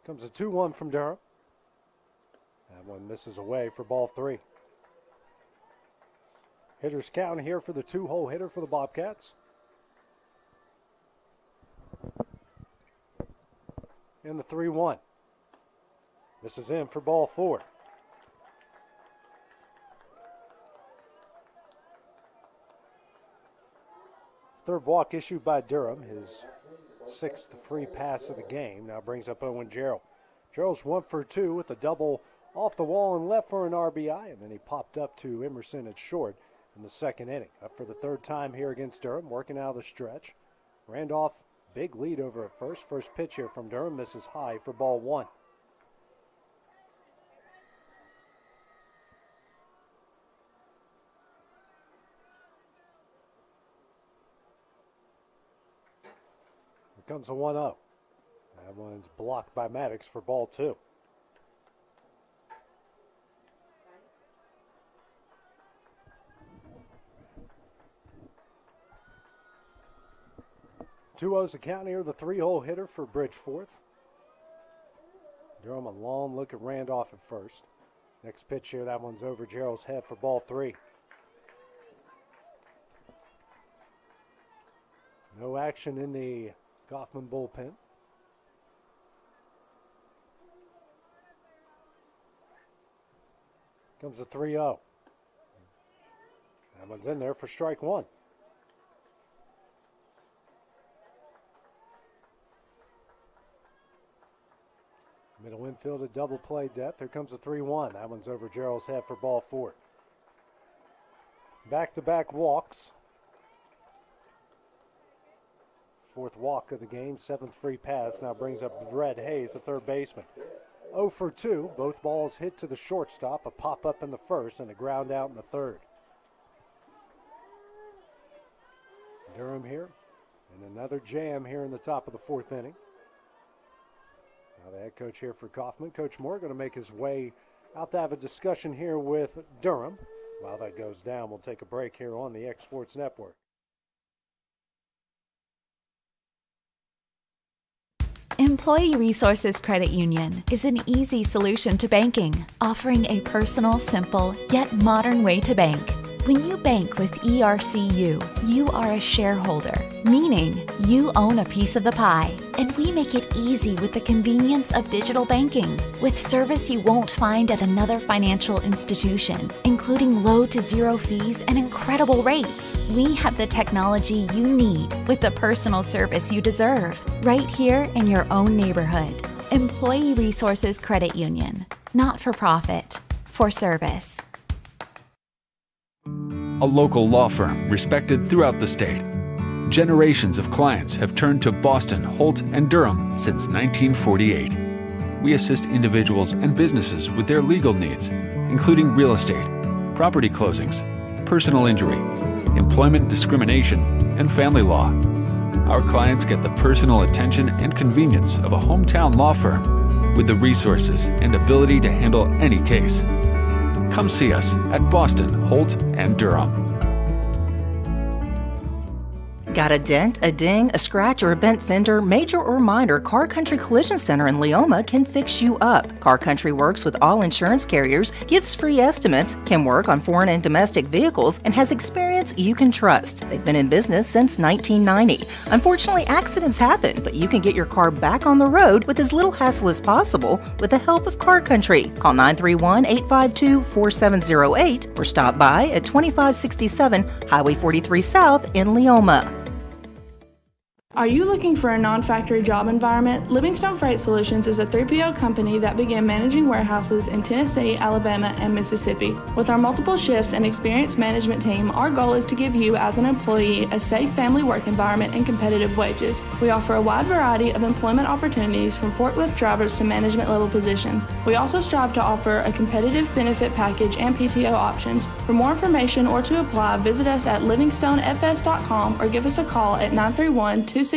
Comes a 2-1 from Durham. That one misses away for ball 3. Hitters count here for the 2-hole hitter for the Bobcats. And the 3-1. This is in for ball 4. Third walk issued by Durham, his 6th free pass of the game. Now brings up Owen Gerald. Gerald's 1 for 2 with a double off the wall and left for an RBI, and then he popped up to Emerson at short in the second inning. Up for the third time here against Durham, working out of the stretch. Randolph, big lead over at first. First pitch here from Durham misses high for ball 1. Here comes a 1-0. That one's blocked by Maddox for ball 2. Two O's the count here, the 3-hole hitter for Bridgeforth. Durham a long look at Randolph at first. Next pitch here, that one's over Gerald's head for ball 3. No action in the Coffman bullpen. Comes a 3-0. That one's in there for strike 1. Middle infield at double play depth. Here comes a 3-1. That one's over Gerald's head for ball 4. Back-to-back walks. 4th walk of the game, 7th free pass. Now brings up Brett Hayes, the third baseman. 0 for 2. Both balls hit to the shortstop. A pop-up in the first and a ground out in the third. Durham here. And another jam here in the top of the 4th inning. Now the head coach here for Coffman, Coach Moore, going to make his way out to have a discussion here with Durham. While that goes down, we'll take a break here on the X Sports Network. Employee Resources Credit Union is an easy solution to banking, offering a personal, simple, yet modern way to bank. When you bank with ERCU, you are a shareholder, meaning you own a piece of the pie. And we make it easy with the convenience of digital banking, with service you won't find at another financial institution, including low to zero fees and incredible rates. We have the technology you need with the personal service you deserve, right here in your own neighborhood. Employee Resources Credit Union, not for profit, for service. A local law firm respected throughout the state. Generations of clients have turned to Boston, Holt, and Durham since 1948. We assist individuals and businesses with their legal needs, including real estate, property closings, personal injury, employment discrimination, and family law. Our clients get the personal attention and convenience of a hometown law firm with the resources and ability to handle any case. Come see us at Boston, Holt, and Durham. Got a dent, a ding, a scratch, or a bent fender? Major or minor, Car Country Collision Center in Leoma can fix you up. Car Country works with all insurance carriers, gives free estimates, can work on foreign and domestic vehicles, and has experience you can trust. They've been in business since 1990. Unfortunately, accidents happen, but you can get your car back on the road with as little hassle as possible with the help of Car Country. Call 931-852-4708 or stop by at 2567 Highway 43 South in Leoma. Are you looking for a non-factory job environment? Livingstone Freight Solutions is a 3PL company that began managing warehouses in Tennessee, Alabama, and Mississippi. With our multiple shifts and experienced management team, our goal is to give you, as an employee, a safe family work environment and competitive wages. We offer a wide variety of employment opportunities from forklift drivers to management level positions. We also strive to offer a competitive benefit package and PTO options. For more information or to apply, visit us at livingstonefs.com or give us a call at 931-269-3255.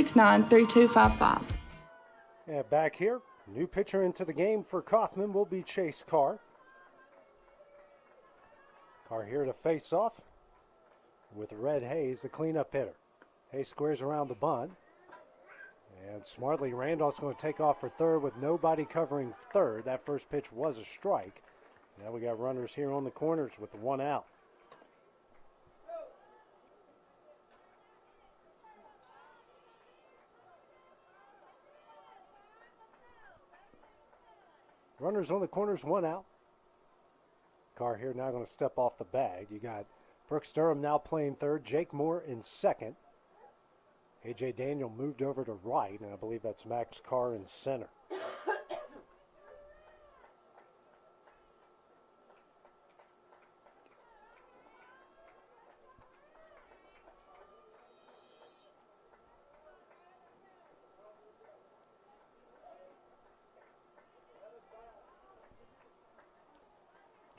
Yeah, back here, new pitcher into the game for Coffman will be Chase Carr. Carr here to face off with Red Hayes, the cleanup hitter. Hayes squares around the bunt. And smartly, Randolph's going to take off for third with nobody covering third. That first pitch was a strike. Now we got runners here on the corners with the one out. Runners on the corners, one out. Carr here now going to step off the bag. You got Brooks Durham now playing third, Jake Moore in second. A.J. Daniel moved over to right, and I believe that's Max Carr in center.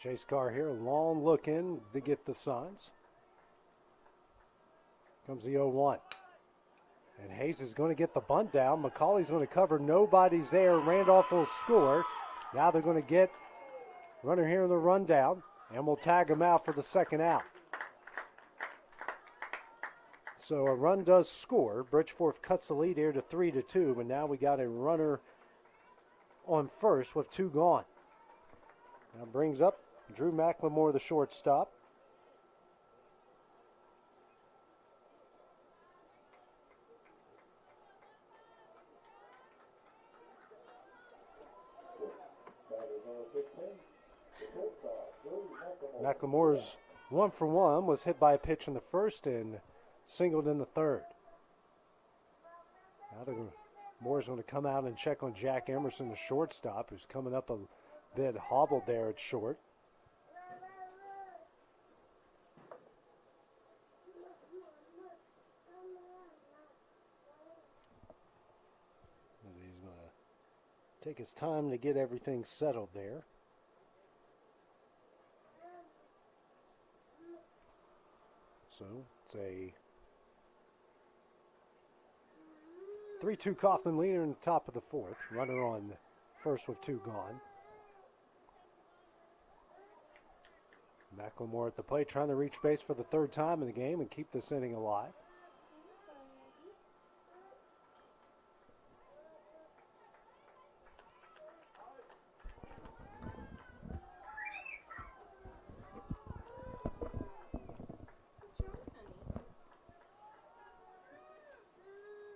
Chase Carr here, long look in to get the signs. Comes the 0-1. And Hayes is going to get the bunt down. McCauley's going to cover. Nobody's there. Randolph will score. Now they're going to get runner here in the rundown, and we'll tag him out for the second out. So a run does score. Bridgeforth cuts the lead here to 3-2, but now we got a runner on first with two gone. Now brings up Drew McLemore, the shortstop. McLemore's 1-for-1 was hit by a pitch in the first and singled in the third. Now Moore's going to come out and check on Jack Emerson, the shortstop, who's coming up a bit hobbled there at short. He's going to take his time to get everything settled there. So it's a 3-2 Coffman leader in the top of the fourth. Runner on first with two gone. McLemore at the plate trying to reach base for the third time in the game and keep this inning alive.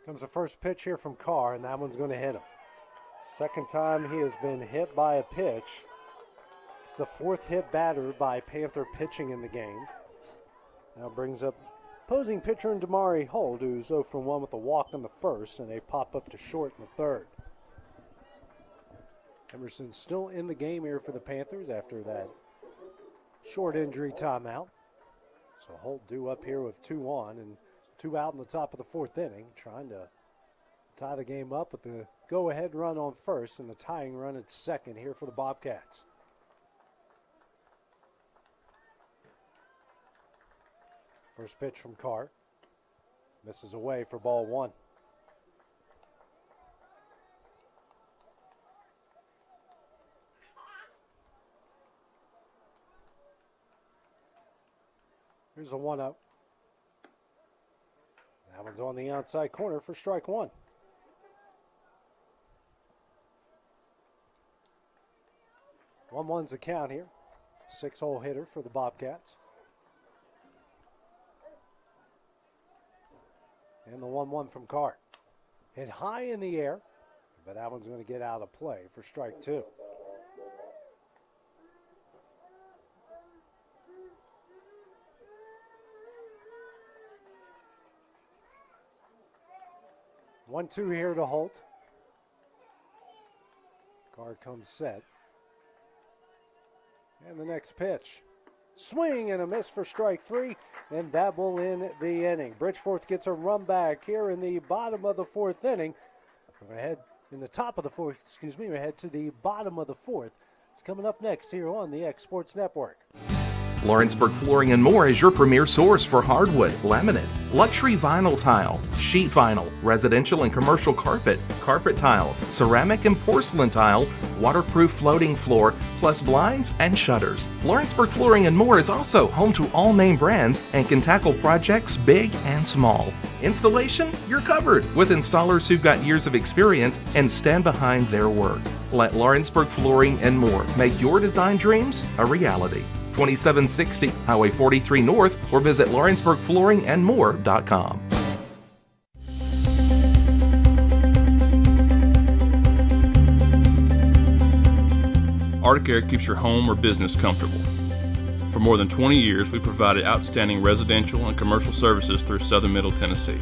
Comes the first pitch here from Carr, and that one's going to hit him. Second time he has been hit by a pitch. It's the fourth hit batter by Panther pitching in the game. Now brings up opposing pitcher in Damari Holt, who's 0-for-1 with a walk in the first, and they pop up to short in the third. Emerson's still in the game here for the Panthers after that short injury timeout. So Holt due up here with 2 on and 2 out in the top of the fourth inning, trying to tie the game up with the go-ahead run on first and the tying run at second here for the Bobcats. First pitch from Carr. Misses away for ball one. Here's a 1-0. That one's on the outside corner for strike one. 1-1's the count here. 6-hole hitter for the Bobcats. And the 1-1 from Carr. Hit high in the air, but that one's going to get out of play for strike two. 1-2 here to Holt. Carr comes set. And the next pitch. Swing and a miss for strike three, and that will end the inning. Bridgeforth gets a run back here in the bottom of the fourth inning. We're ahead in the top of the fourth, we're ahead to the bottom of the fourth. It's coming up next here on the X Sports Network. Lawrenceburg Flooring and More is your premier source for hardwood, laminate, luxury vinyl tile, sheet vinyl, residential and commercial carpet, carpet tiles, ceramic and porcelain tile, waterproof floating floor, plus blinds and shutters. Lawrenceburg Flooring and More is also home to all name brands and can tackle projects big and small. Installation, you're covered with installers who've got years of experience and stand behind their work. Let Lawrenceburg Flooring and More make your design dreams a reality. 2760 Highway 43 North, or visit LawrenceburgFlooringandMore.com. ArcticAir keeps your home or business comfortable. For more than 20 years, we provided outstanding residential and commercial services through Southern Middle Tennessee.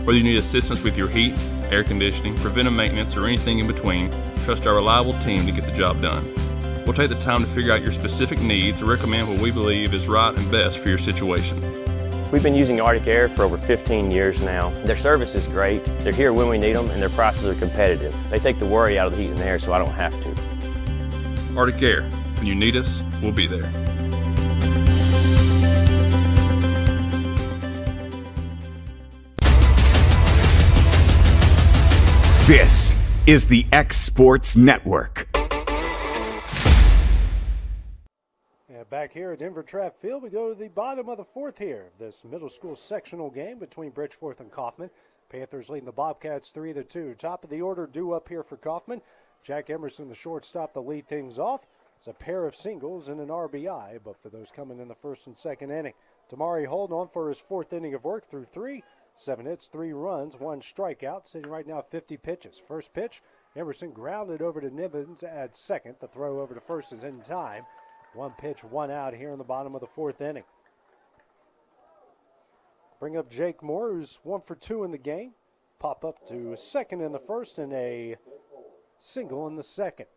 Whether you need assistance with your heat, air conditioning, preventive maintenance, or anything in between, trust our reliable team to get the job done. We'll take the time to figure out your specific needs and recommend what we believe is right and best for your situation. We've been using ArcticAir for over 15 years now. Their service is great, they're here when we need them, and their prices are competitive. They take the worry out of the heat and air so I don't have to. ArcticAir, when you need us, we'll be there. This is the X Sports Network. Back here at Denver Track Field, we go to the bottom of the fourth here. This middle school sectional game between Bridgeforth and Coffman. Panthers leading the Bobcats 3-2. Top of the order due up here for Coffman. Jack Emerson, the shortstop, to lead things off. It's a pair of singles and an RBI, but for those coming in the first and second inning. Tamari Holt on for his fourth inning of work through 7 hits, 3 runs, 1 strikeout, sitting right now 50 pitches. First pitch, Emerson grounded over to Nibbins at second. The throw over to first is in time. 1 pitch, 1 out here in the bottom of the fourth inning. Bring up Jake Moore, who's 1 for 2 in the game. Pop up to second in the first and a single in the second.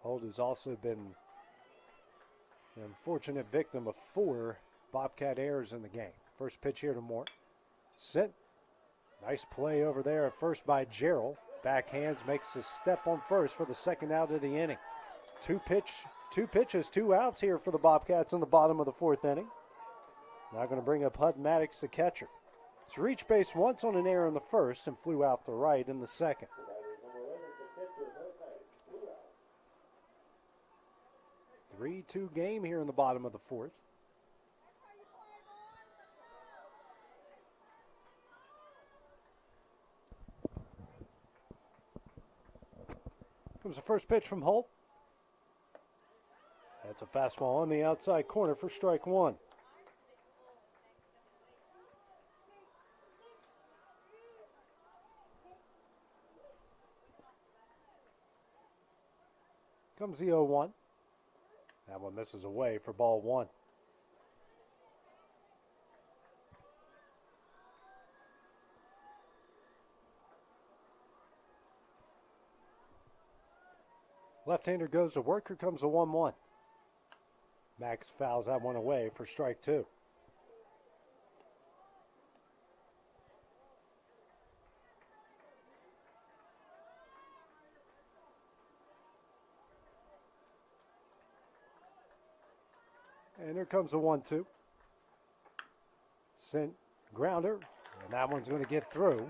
Holt has also been an unfortunate victim of 4 Bobcat errors in the game. First pitch here to Moore. Sent. Nice play over there at first by Gerald. Backhands, makes a step on first for the second out of the inning. 2 pitches, 2 outs here for the Bobcats in the bottom of the fourth inning. Now going to bring up Hud Maddox, the catcher. He's reached base once on an error in the first and flew out to right in the second. A 3-2 game here in the bottom of the fourth. Comes the first pitch from Holt. That's a fastball on the outside corner for strike one. Comes the 0-1. That one misses away for ball one. Left-hander goes to work. Here comes the 1-1. Max fouls that one away for strike two. And here comes the 1-2. Sent grounder, and that one's going to get through.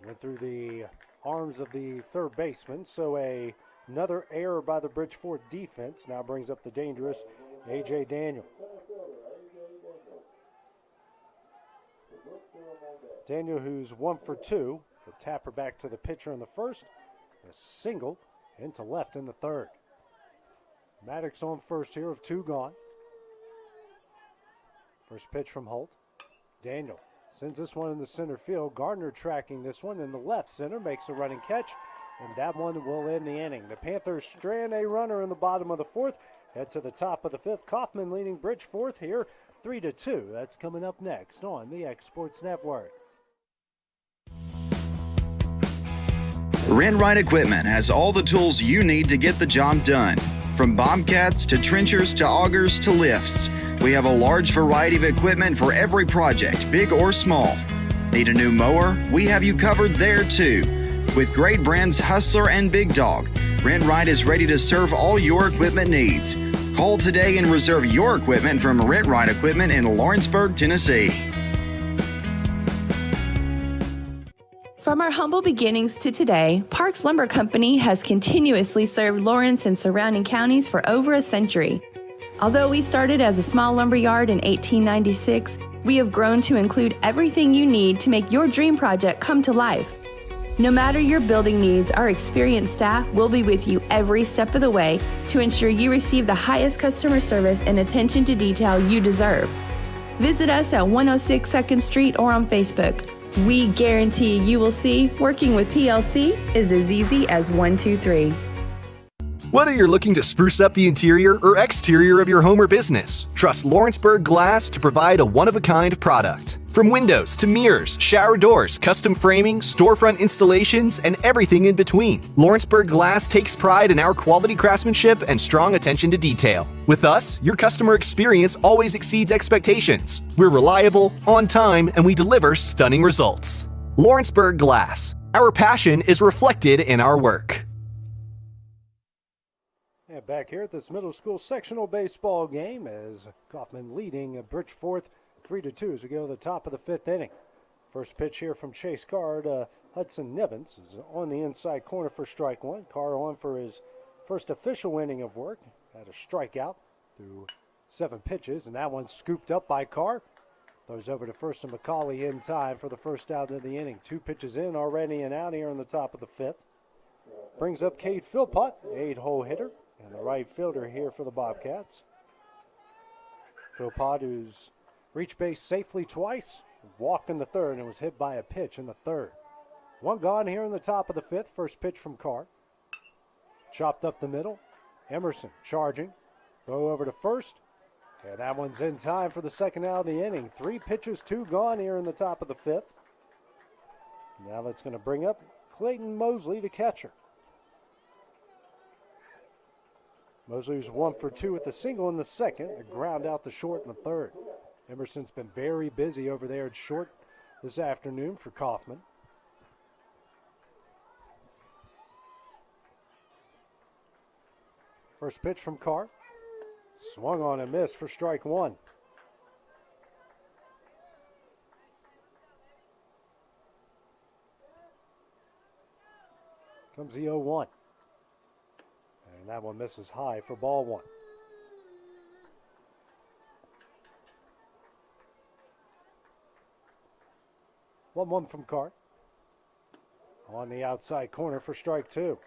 Went through the arms of the third baseman, so a Another error by the Bridgeforth defense now brings up the dangerous A.J. Daniel. Daniel, who's 1 for 2, the tapper back to the pitcher in the first, a single into left in the third. Maddox on first here of 2 gone. First pitch from Holt. Daniel sends this one in the center field. Gardner tracking this one in the left center, makes a running catch, and that one will end the inning. The Panthers strand a runner in the bottom of the 4th, head to the top of the 5th. Coffman leading Bridgeforth here 3-2. That's coming up next on the X Sports Network. Rent Right Equipment has all the tools you need to get the job done. From bobcats to trenchers to augers to lifts, we have a large variety of equipment for every project, big or small. Need a new mower? We have you covered there too. With great brands Hustler and Big Dog, Rent Right is ready to serve all your equipment needs. Call today and reserve your equipment from Rent Right Equipment in Lawrenceburg, Tennessee. From our humble beginnings to today, Parks Lumber Company has continuously served Lawrence and surrounding counties for over a century. Although we started as a small lumber yard in 1896, we have grown to include everything you need to make your dream project come to life. No matter your building needs, our experienced staff will be with you every step of the way to ensure you receive the highest customer service and attention to detail you deserve. Visit us at 106 2nd Street or on Facebook. We guarantee you will see working with PLC is as easy as 1, 2, 3. Whether you're looking to spruce up the interior or exterior of your home or business, trust Lawrenceburg Glass to provide a one-of-a-kind product. From windows to mirrors, shower doors, custom framing, storefront installations, and everything in between, Lawrenceburg Glass takes pride in our quality craftsmanship and strong attention to detail. With us, your customer experience always exceeds expectations. We're reliable, on time, and we deliver stunning results. Lawrenceburg Glass. Our passion is reflected in our work. And back here at this middle school sectional baseball game as Coffman leading Bridgeforth 3-2 as we go to the top of the 5th inning. First pitch here from Chase Card. Hudson Nivens is on the inside corner for strike 1. Carr on for his first official inning of work. Had a strikeout through 7 pitches, and that one scooped up by Carr. Throws over to first and McCauley in time for the first out of the inning. 2 pitches in already and out here in the top of the 5th. Brings up Cade Philpott, 8-hole hitter, and the right fielder here for the Bobcats. Philpott, who's reached base safely twice, walked in the 3rd, and was hit by a pitch in the 3rd. 1 gone here in the top of the 5th. First pitch from Carr. Chopped up the middle. Emerson charging. Throw over to first. And that one's in time for the second out of the inning. 3 pitches, 2 gone here in the top of the 5th. Now that's going to bring up Clayton Mosley, the catcher. Mosley's 1 for 2 with a single in the second. A ground out to short in the 3rd. Emerson's been very busy over there at short this afternoon for Coffman. First pitch from Carr. Swung on and missed for strike 1. Comes the 0-1. And that one misses high for ball 1. One from Carr. On the outside corner for strike 2.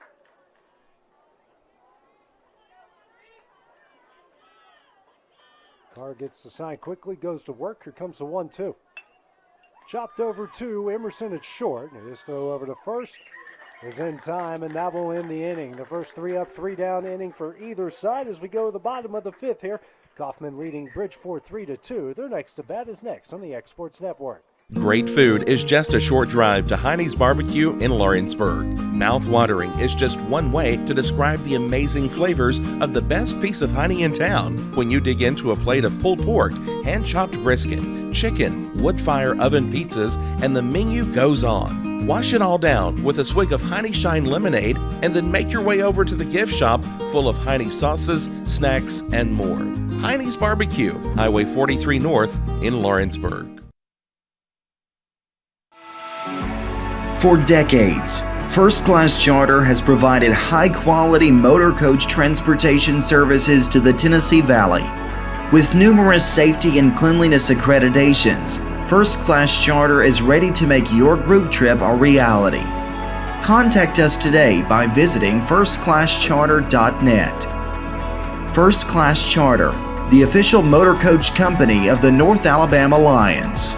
Carr gets the sign quickly, goes to work. Here comes the 1-2. Chopped over to Emerson at short. And his throw over to first is in time, and that will end the inning. The first 3 up, 3 down inning for either side as we go to the bottom of the 5th here. Coffman leading Bridgeforth 3-2. Their next to bat is next on the X Sports Network. Great food is just a short drive to Heine's Barbecue in Lawrenceburg. Mouth-watering is just one way to describe the amazing flavors of the best piece of Heine in town. When you dig into a plate of pulled pork, hand-chopped brisket, chicken, wood-fire oven pizzas, and the menu goes on. Wash it all down with a swig of Heine Shine lemonade and then make your way over to the gift shop full of Heine sauces, snacks, and more. Heine's Barbecue, Highway 43 North in Lawrenceburg. For decades, First Class Charter has provided high-quality motor coach transportation services to the Tennessee Valley. With numerous safety and cleanliness accreditations, First Class Charter is ready to make your group trip a reality. Contact us today by visiting firstclasscharter.net. First Class Charter, the official motor coach company of the North Alabama Lions.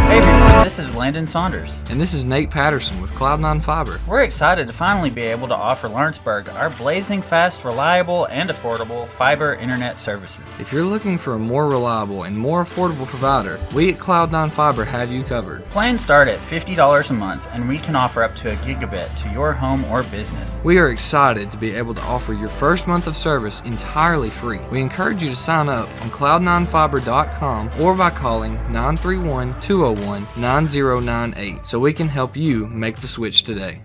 Hey everyone, this is Landon Saunders. And this is Nate Patterson with Cloud9 Fiber. We're excited to finally be able to offer Lawrenceburg our blazing fast, reliable, and affordable fiber internet services. If you're looking for a more reliable and more affordable provider, we at Cloud9 Fiber have you covered. Plans start at $50 a month, and we can offer up to a gigabit to your home or business. We are excited to be able to offer your first month of service entirely free. We encourage you to sign up on cloud9fiber.com or by calling 931-201-9098 so we can help you make the switch today.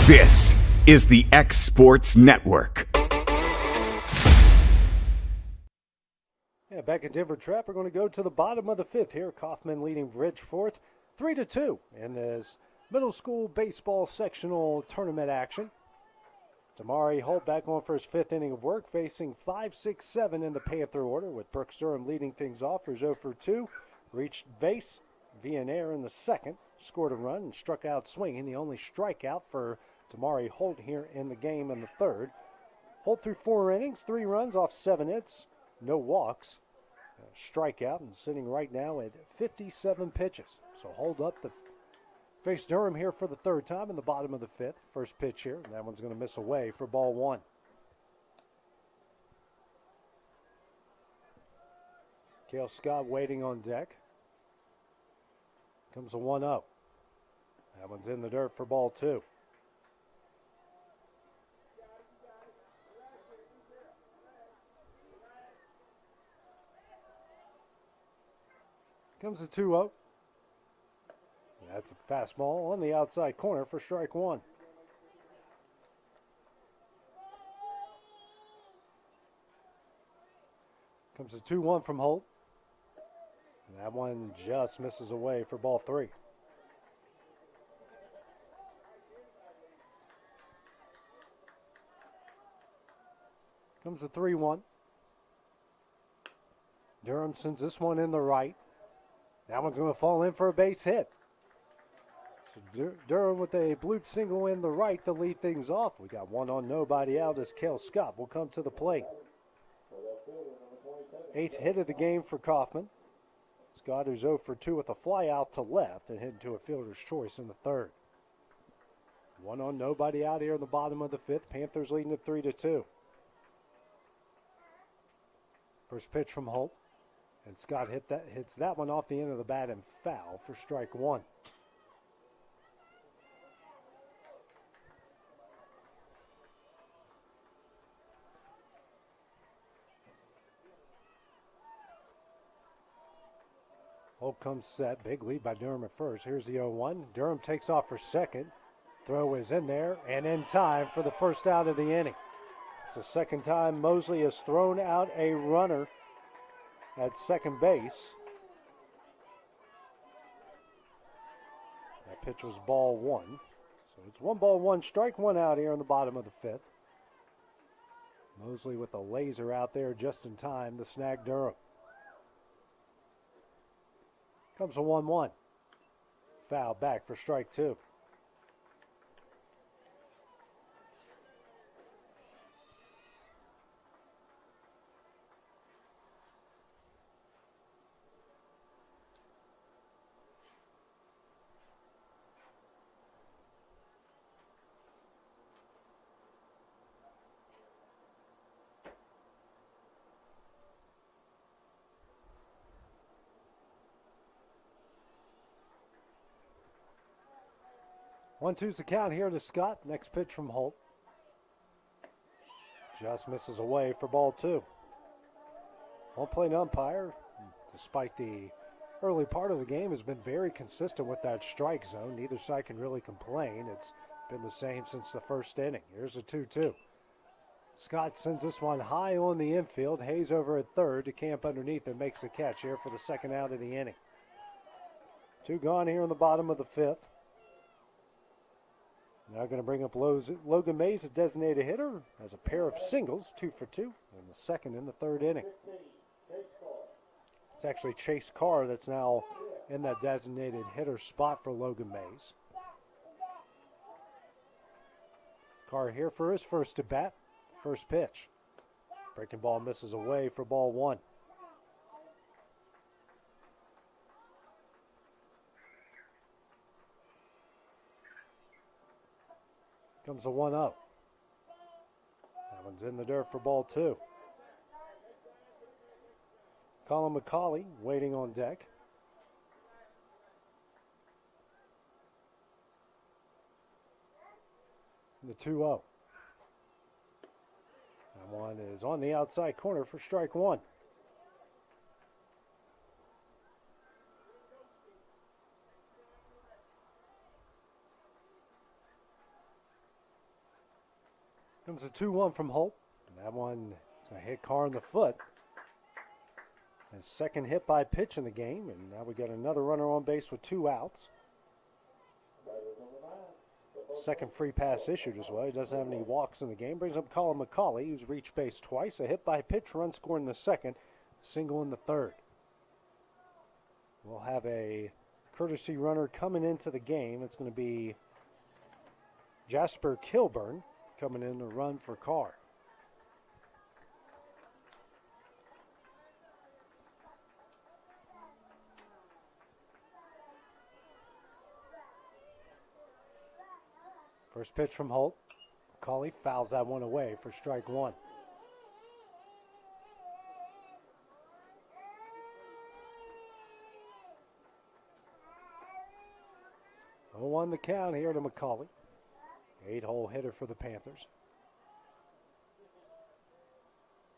This is the X Sports Network. Yeah, back in Denver Trap, we're going to go to the bottom of the fifth here. Coffman leading Bridgeforth 3-2 in this middle school baseball sectional tournament action. Damari Holt back on for his fifth inning of work, facing 5, 6, 7 in the Panther order, with Brooks Durham leading things off for 0 for 2. Reached base, Villanueva in the second, scored a run and struck out swinging. The only strikeout for Damari Holt here in the game in the third. Holt threw 4 innings, 3 runs off 7 hits, no walks, strikeout, and sitting right now at 57 pitches. So hold up to face Durham here for the third time in the bottom of the fifth. First pitch here, and that one's going to miss away for ball 1. Cale Scott waiting on deck. Comes a 1-0. That one's in the dirt for ball 2. Comes a 2-0. That's a fastball on the outside corner for strike 1. Comes a 2-1 from Holt. And that one just misses away for ball 3. Comes a 3-1. Durham sends this one in the right. That one's going to fall in for a base hit. So Durham with a bloop single in the right to lead things off. We got 1 on, nobody out as Cale Scott will come to the plate. 8th hit of the game for Coffman. Scott is 0 for 2 with a fly out to left and heading to a fielder's choice in the third. 1 on, nobody out here in the bottom of the fifth. Panthers leading at 3-2. First pitch from Holt. And Scott hits that one off the end of the bat and foul for strike 1. Holt comes set. Big lead by Durham at first. Here's the 0-1. Durham takes off for second. Throw is in there and in time for the first out of the inning. It's the second time Mosley has thrown out a runner at second base. That pitch was ball 1. So it's 1 ball, 1 strike, 1 out here in the bottom of the fifth. Mosley with a laser out there just in time to snag Durham. Comes a 1-1. Foul back for strike 2. One-two's the count here to Scott. Next pitch from Holt. Just misses away for ball 2. One-plate umpire, despite the early part of the game, has been very consistent with that strike zone. Neither side can really complain. It's been the same since the first inning. Here's a 2-2. Scott sends this one high on the infield. Hayes over at third to camp underneath and makes the catch here for the second out of the inning. 2 gone here in the bottom of the 5th. Now going to bring up Logan Mays, a designated hitter, has a pair of singles, 2 for 2, in the 2nd and the 3rd inning. It's actually Chase Carr that's now in that designated hitter spot for Logan Mays. Carr here for his first at bat, first pitch. Breaking ball misses away for ball 1. Comes a 1-0. That one's in the dirt for ball 2. Colin McCauley waiting on deck. The 2-0. That one is on the outside corner for strike 1. Comes a 2-1 from Holt. And that one is going to hit Carr in the foot. His second hit by pitch in the game, and now we got another runner on base with 2 outs. Second free pass issued as well. He doesn't have any walks in the game. Brings up Colin McCauley, who's reached base twice. A hit by pitch, run scored in the 2nd, single in the 3rd. We'll have a courtesy runner coming into the game. It's going to be Jasper Kilburn coming in to run for Carr. First pitch from Holt. McCauley fouls that one away for strike 1. On the count here to McCauley. 8-hole hitter for the Panthers.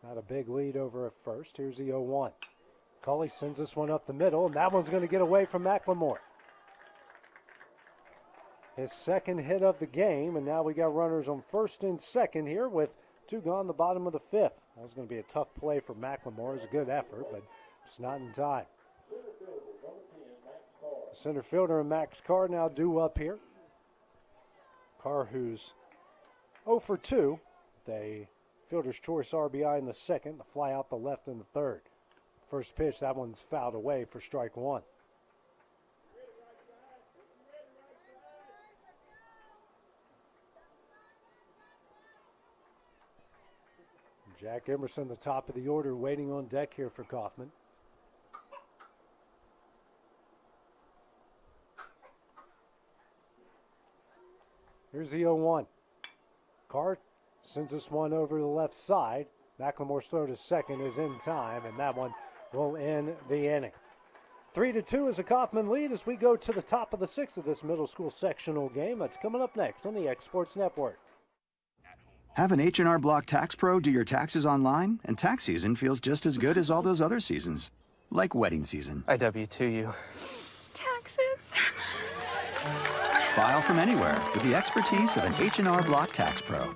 Not a big lead over at first. Here's the 0-1. McCauley sends this one up the middle, and that one's going to get away from McLemore. His second hit of the game, and now we got runners on first and second here with 2 gone the bottom of the 5th. That was going to be a tough play for McLemore. It was a good effort, but just not in time. The center fielder and Max Carr now due up here. Carr, who's 0 for 2, the fielder's choice RBI in the 2nd, the fly out the left in the 3rd. First pitch, that one's fouled away for strike 1. Jack Emerson, the top of the order, waiting on deck here for Coffman. Here's the 0-1. Carr sends this one over the left side. McLemore's throw to second is in time, and that one will end the inning. 3-2 is a Coffman lead as we go to the top of the 6th of this middle school sectional game. That's coming up next on the X Sports Network. Have an H&R Block Tax Pro do your taxes online, and tax season feels just as good as all those other seasons, like wedding season. I W-2 you. Taxes. File from anywhere with the expertise of an H&R Block Tax Pro.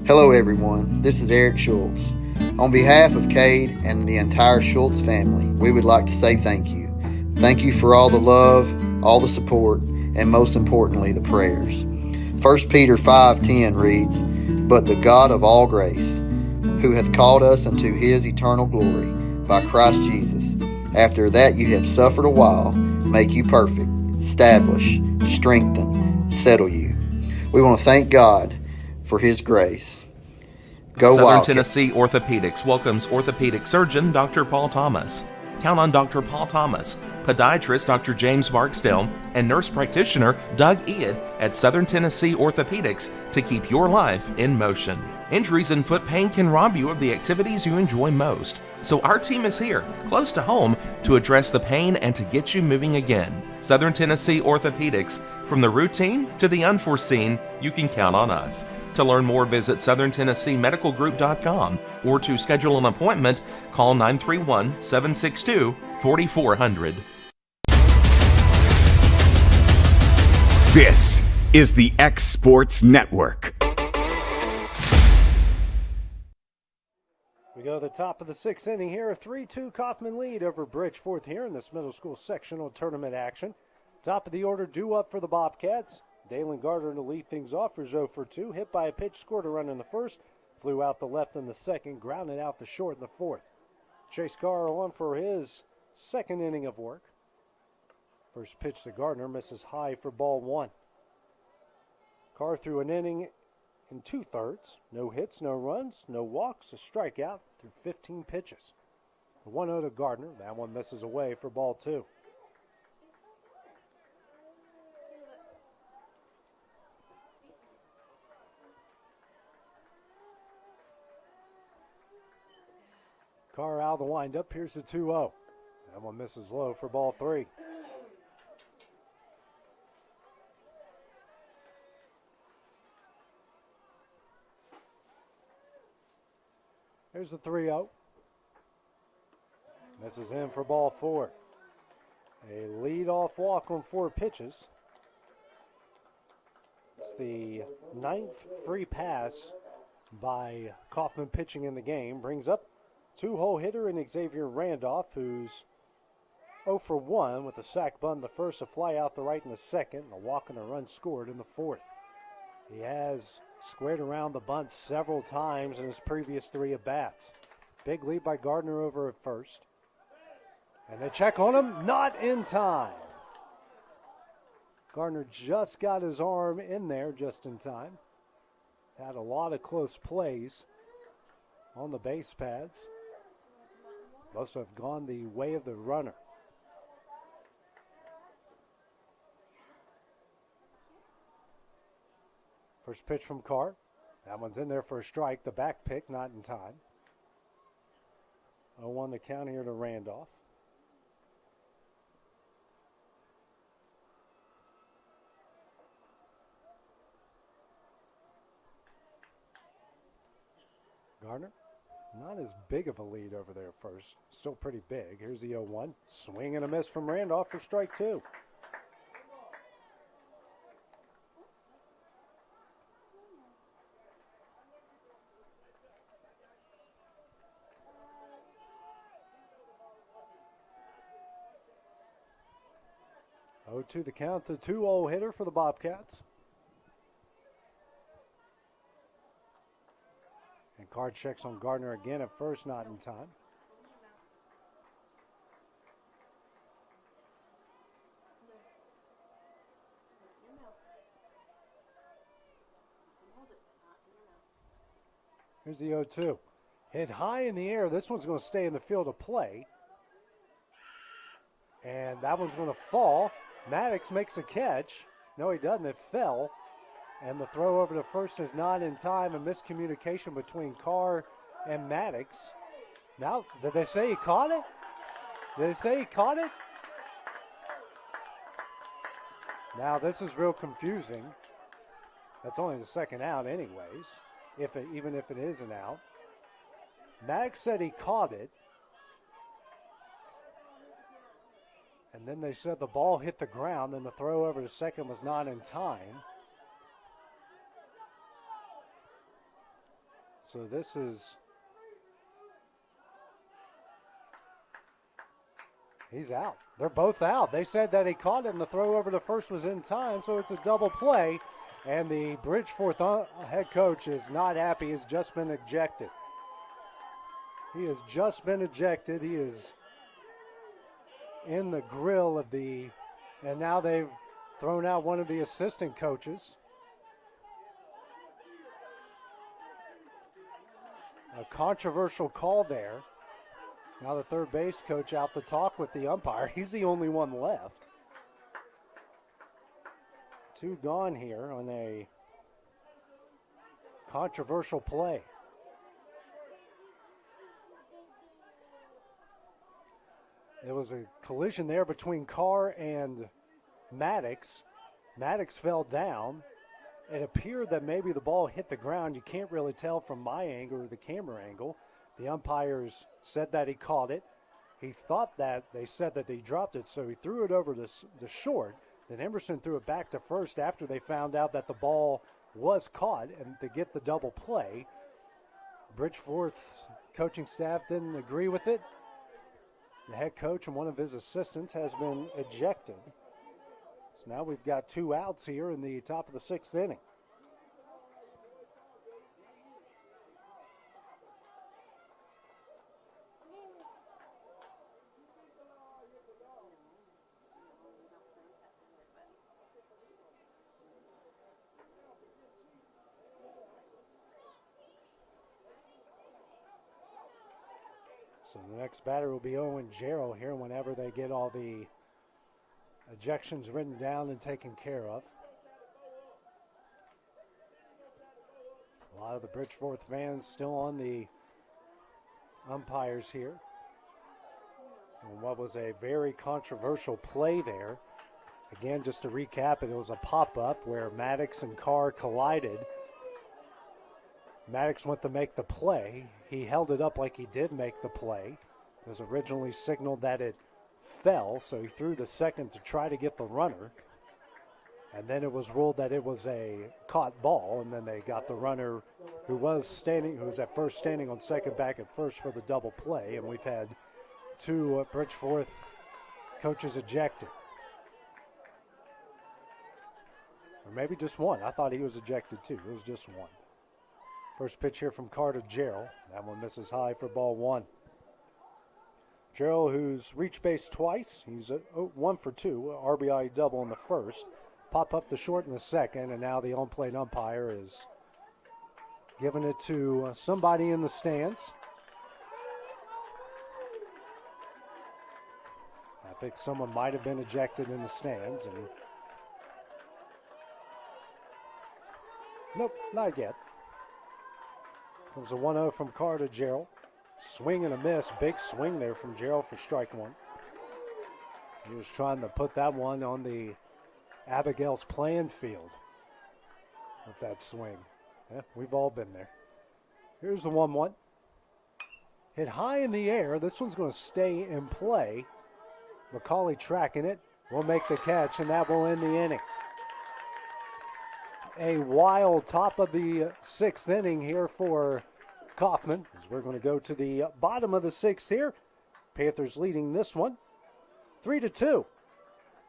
Hello everyone, this is Eric Schultz. On behalf of Cade and the entire Schultz family, we would like to say thank you. Thank you for all the love, all the support, and most importantly, the prayers. 1 Peter 5:10 reads, "But the God of all grace, who hath called us unto his eternal glory by Christ Jesus, after that you have suffered a while, make you perfect, establish, strengthen, settle you." We want to thank God for his grace. Go Southern Wildcats. Tennessee Orthopedics welcomes orthopedic surgeon Dr. Paul Thomas. Count on Dr. Paul Thomas, podiatrist Dr. James Barksdale, and nurse practitioner Doug Iad at Southern Tennessee Orthopedics to keep your life in motion. Injuries and foot pain can rob you of the activities you enjoy most. So our team is here, close to home, to address the pain and to get you moving again. Southern Tennessee Orthopedics. From the routine to the unforeseen, you can count on us. To learn more, visit SouthernTennesseeMedicalGroup.com or to schedule an appointment, call 931-762-4400. This is the X Sports Network. We go to the top of the sixth inning here. A 3-2 Coffman lead over Bridgeforth here in this middle school sectional tournament action. Top of the order due up for the Bobcats. Dalen Gardner to lead things off for 0 for 2. Hit by a pitch, scored a run in the first. Flew out the left in the second, grounded out the short in the fourth. Chase Carr on for his second inning of work. First pitch to Gardner, misses high for ball one. Carr threw an inning in 2/3. No hits, no runs, no walks, a strikeout through 15 pitches. 1-0 to Gardner. That one misses away for ball two. Carr out of the windup. Here's the 2-0. That one misses low for ball three. Here's the 3-0. Misses in for ball four. A leadoff walk on 4 pitches. It's the 9th free pass by Coffman pitching in the game. Brings up 2-hole hitter in Xavier Randolph, who's 0 for 1 with a sac bunt in the first, a fly out the right in the second, and a walk and a run scored in the fourth. He has squared around the bunt several times in his previous 3 at-bats. Big lead by Gardner over at first. And they check on him, not in time. Gardner just got his arm in there just in time. Had a lot of close plays on the base pads. Most have gone the way of the runner. First pitch from Carr. That one's in there for a strike. The back pick, not in time. 0-1 the count here to Randolph. Gardner, not as big of a lead over there first. Still pretty big. Here's the 0-1. Swing and a miss from Randolph for strike 2. To the count, the 2-0 hitter for the Bobcats. And Carr checks on Gardner again at first, not in time. Here's the 0-2. Hit high in the air. This one's going to stay in the field of play. And that one's going to fall. Maddox makes a catch. No, he doesn't. It fell. And the throw over to first is not in time. A miscommunication between Carr and Maddox. Now, did they say he caught it? Did they say he caught it? Now, this is real confusing. That's only the second out anyways, even if it is an out. Maddox said he caught it. And then they said the ball hit the ground and the throw over to second was not in time. So this is, he's out. They're both out. They said that he caught it and the throw over to first was in time, so it's a double play. And the Bridgeforth head coach is not happy. He's just been ejected. He has just been ejected. He is in the grill of the, and now they've thrown out one of the assistant coaches. A controversial call there. Now the third base coach out to talk with the umpire. He's the only one left. 2 gone here on a controversial play. There was a collision there between Carr and Maddox. Maddox fell down. It appeared that maybe the ball hit the ground. You can't really tell from my angle or the camera angle. The umpires said that he caught it. He thought that they said that he dropped it, so he threw it over the short. Then Emerson threw it back to first after they found out that the ball was caught, and to get the double play. Bridgeforth's coaching staff didn't agree with it. The head coach and one of his assistants has been ejected. So now we've got 2 outs here in the top of the 6th inning. So the next batter will be Owen Jarrell here whenever they get all the ejections written down and taken care of. A lot of the Bridgeforth fans still on the umpires here. And what was a very controversial play there. Again, just to recap it, was a pop-up where Maddox and Carr collided. Maddox went to make the play. He held it up like he did make the play. It was originally signaled that it fell, so he threw the second to try to get the runner. And then it was ruled that it was a caught ball, and then they got the runner who was at first standing on second back at first for the double play, and we've had 2 Bridgeforth coaches ejected. Or maybe just 1. I thought he was ejected too. It was just 1. First pitch here from Carter Jarrell. That one misses high for ball 1. Jarrell, who's reached base twice. He's 1 for 2, RBI double in the first. Pop up the short in the second, and now the on-plate umpire is giving it to somebody in the stands. I think someone might have been ejected in the stands. And nope, not yet. Comes a 1-0 from Carter Jarrell. Swing and a miss. Big swing there from Jarrell for strike 1. He was trying to put that one on the Abigail's playing field with that swing. Yeah, we've all been there. Here's the 1-1. Hit high in the air. This one's going to stay in play. McCauley tracking it. Will make the catch, and that will end the inning. A wild top of the 6th inning here for Coffman, as we're going to go to the bottom of the 6th here. Panthers leading this one 3-2.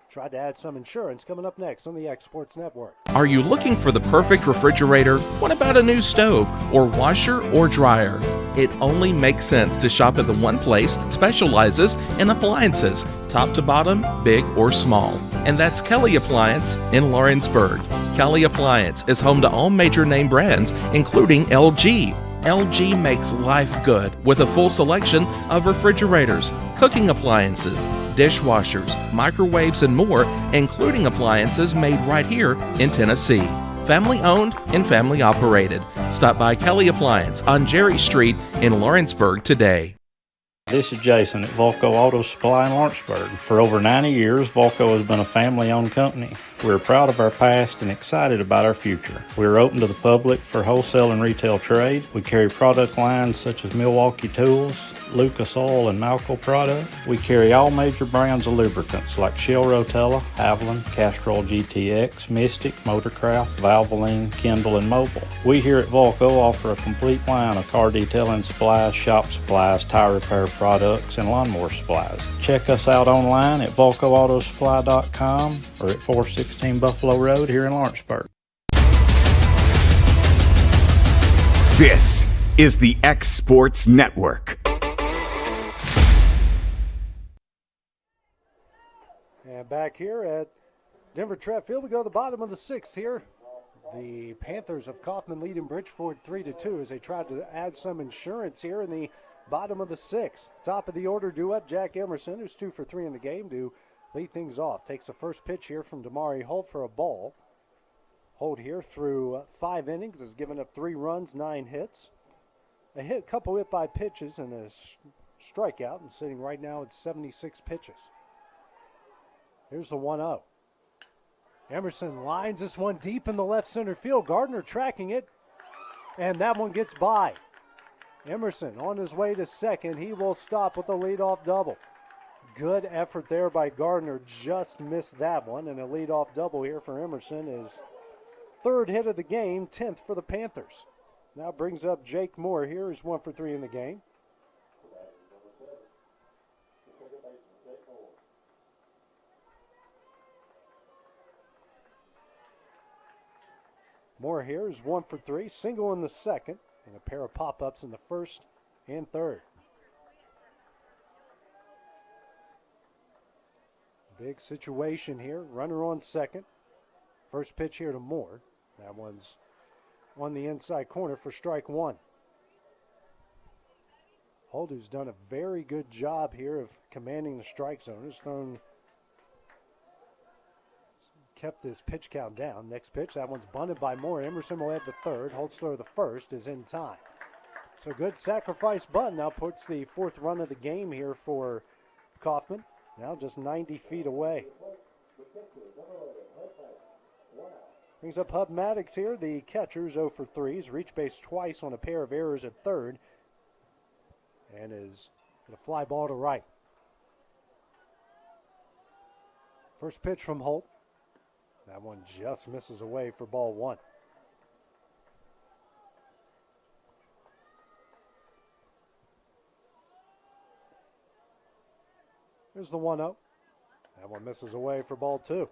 Tried to add some insurance coming up next on the X Sports Network. Are you looking for the perfect refrigerator? What about a new stove or washer or dryer? It only makes sense to shop at the one place that specializes in appliances, top to bottom, big or small. And that's Kelly Appliance in Lawrenceburg. Kelly Appliance is home to all major name brands, including LG. LG makes life good with a full selection of refrigerators, cooking appliances, dishwashers, microwaves, and more, including appliances made right here in Tennessee. Family owned and family operated. Stop by Kelly Appliance on Jerry Street in Lawrenceburg today. This is Jason at Volco Auto Supply in Lawrenceburg. For over 90 years, Volco has been a family-owned company. We're proud of our past and excited about our future. We are open to the public for wholesale and retail trade. We carry product lines such as Milwaukee Tools, Lucas Oil, and Malco products. We carry all major brands of lubricants like Shell Rotella, Haviland, Castrol GTX, Mystic, Motorcraft, Valvoline, Kindle, and Mobile. We here at Volco offer a complete line of car detailing supplies, shop supplies, tire repair products, and lawnmower supplies. Check us out online at VolcoAutosupply.com or at 416 Buffalo Road here in Lawrenceburg. This is the X Sports Network. And back here at Denver Track Field, we go to the bottom of the 6th here. The Panthers of Coffman leading Bridgeforth 3-2 as they tried to add some insurance here in the bottom of the 6th. Top of the order due up, Jack Emerson, who's 2 for 3 in the game, to lead things off. Takes the first pitch here from Damari Holt for a ball. Holt here through 5 innings has given up 3 runs, 9 hits. A couple hit by pitches and a strikeout, and sitting right now at 76 pitches. Here's the 1-0. Emerson lines this one deep in the left center field. Gardner tracking it, and that one gets by. Emerson on his way to second. He will stop with a leadoff double. Good effort there by Gardner. Just missed that one, and a leadoff double here for Emerson is 3rd hit of the game, 10th for the Panthers. Now brings up Jake Moore here, who's 1 for 3 in the game. Moore here is 1 for 3, single in the second, and a pair of pop-ups in the first and third. Big situation here. Runner on second. First pitch here to Moore. That one's on the inside corner for strike one. Holt, who's done a very good job here of commanding the strike zone, has kept this pitch count down. Next pitch, that one's bunted by Moore. Emerson will add the third. Holt's throw the first is in time. So good sacrifice bunt now puts the fourth run of the game here for Coffman. Now just 90 feet away. Brings up Hub Maddox here. The catcher's 0 for 3s. Reached base twice on a pair of errors at third. And is going to fly ball to right. First pitch from Holt. That one just misses away for ball one. Here's the 1-0. That one misses away for ball two.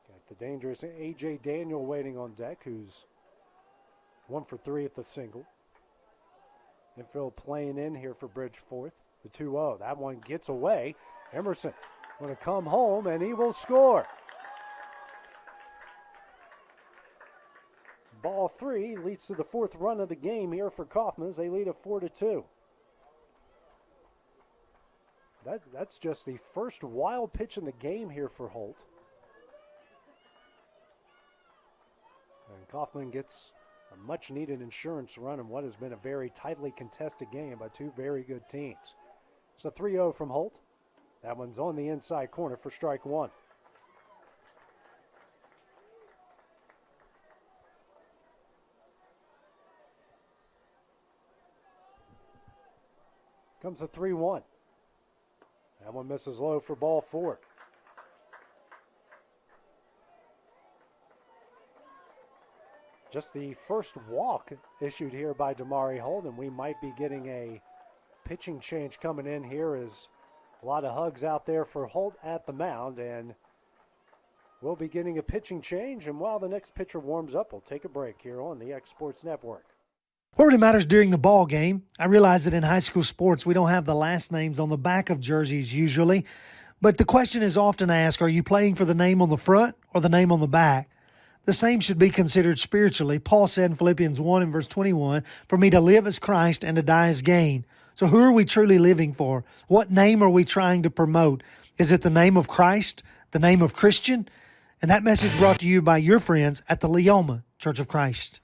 Got the dangerous A.J. Daniel waiting on deck, who's 1 for 3 at the single. Infield playing in here for Bridgeforth. The 2-0. That one gets away. Emerson going to come home, and he will score. Ball three leads to the fourth run of the game here for Coffman as they lead at 4-2. That's just the first wild pitch in the game here for Holt. And Coffman gets a much-needed insurance run in what has been a very tightly contested game by two very good teams. It's a 3-0 from Holt. That one's on the inside corner for strike one. Comes a 3-1. That one misses low for ball four. Just the first walk issued here by Damari Holt, and we might be getting a pitching change coming in here as a lot of hugs out there for Holt at the mound, and we'll be getting a pitching change. And while the next pitcher warms up, we'll take a break here on the X Sports Network. What really matters during the ball game, I realize that in high school sports we don't have the last names on the back of jerseys usually, but the question is often asked, are you playing for the name on the front or the name on the back? The same should be considered spiritually. Paul said in Philippians 1 and verse 21, "For me to live as Christ and to die as gain." So who are we truly living for? What name are we trying to promote? Is it the name of Christ, the name of Christian? And that message brought to you by your friends at the Leoma Church of Christ.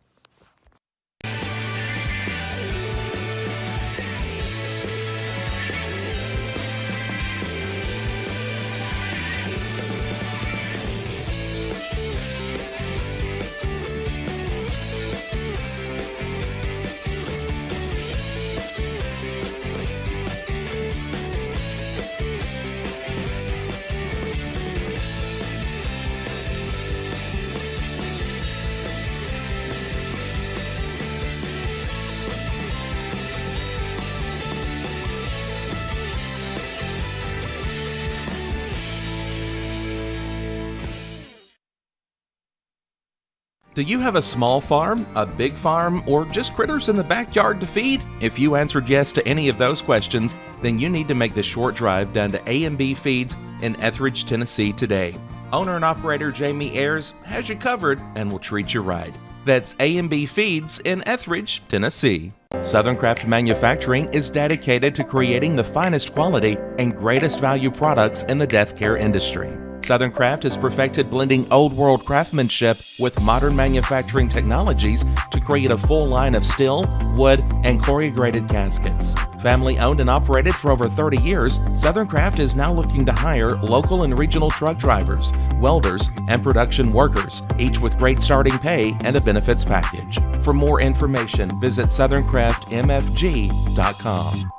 Do you have a small farm, a big farm, or just critters in the backyard to feed? If you answered yes to any of those questions, then you need to make the short drive down to A&B Feeds in Etheridge, Tennessee today. Owner and operator Jamie Ayers has you covered and will treat you right. That's A&B Feeds in Etheridge, Tennessee. Southern Craft Manufacturing is dedicated to creating the finest quality and greatest value products in the death care industry. Southern Craft has perfected blending old world craftsmanship with modern manufacturing technologies to create a full line of steel, wood, and corrugated caskets. Family owned and operated for over 30 years, Southern Craft is now looking to hire local and regional truck drivers, welders, and production workers, each with great starting pay and a benefits package. For more information, visit SouthernCraftMFG.com.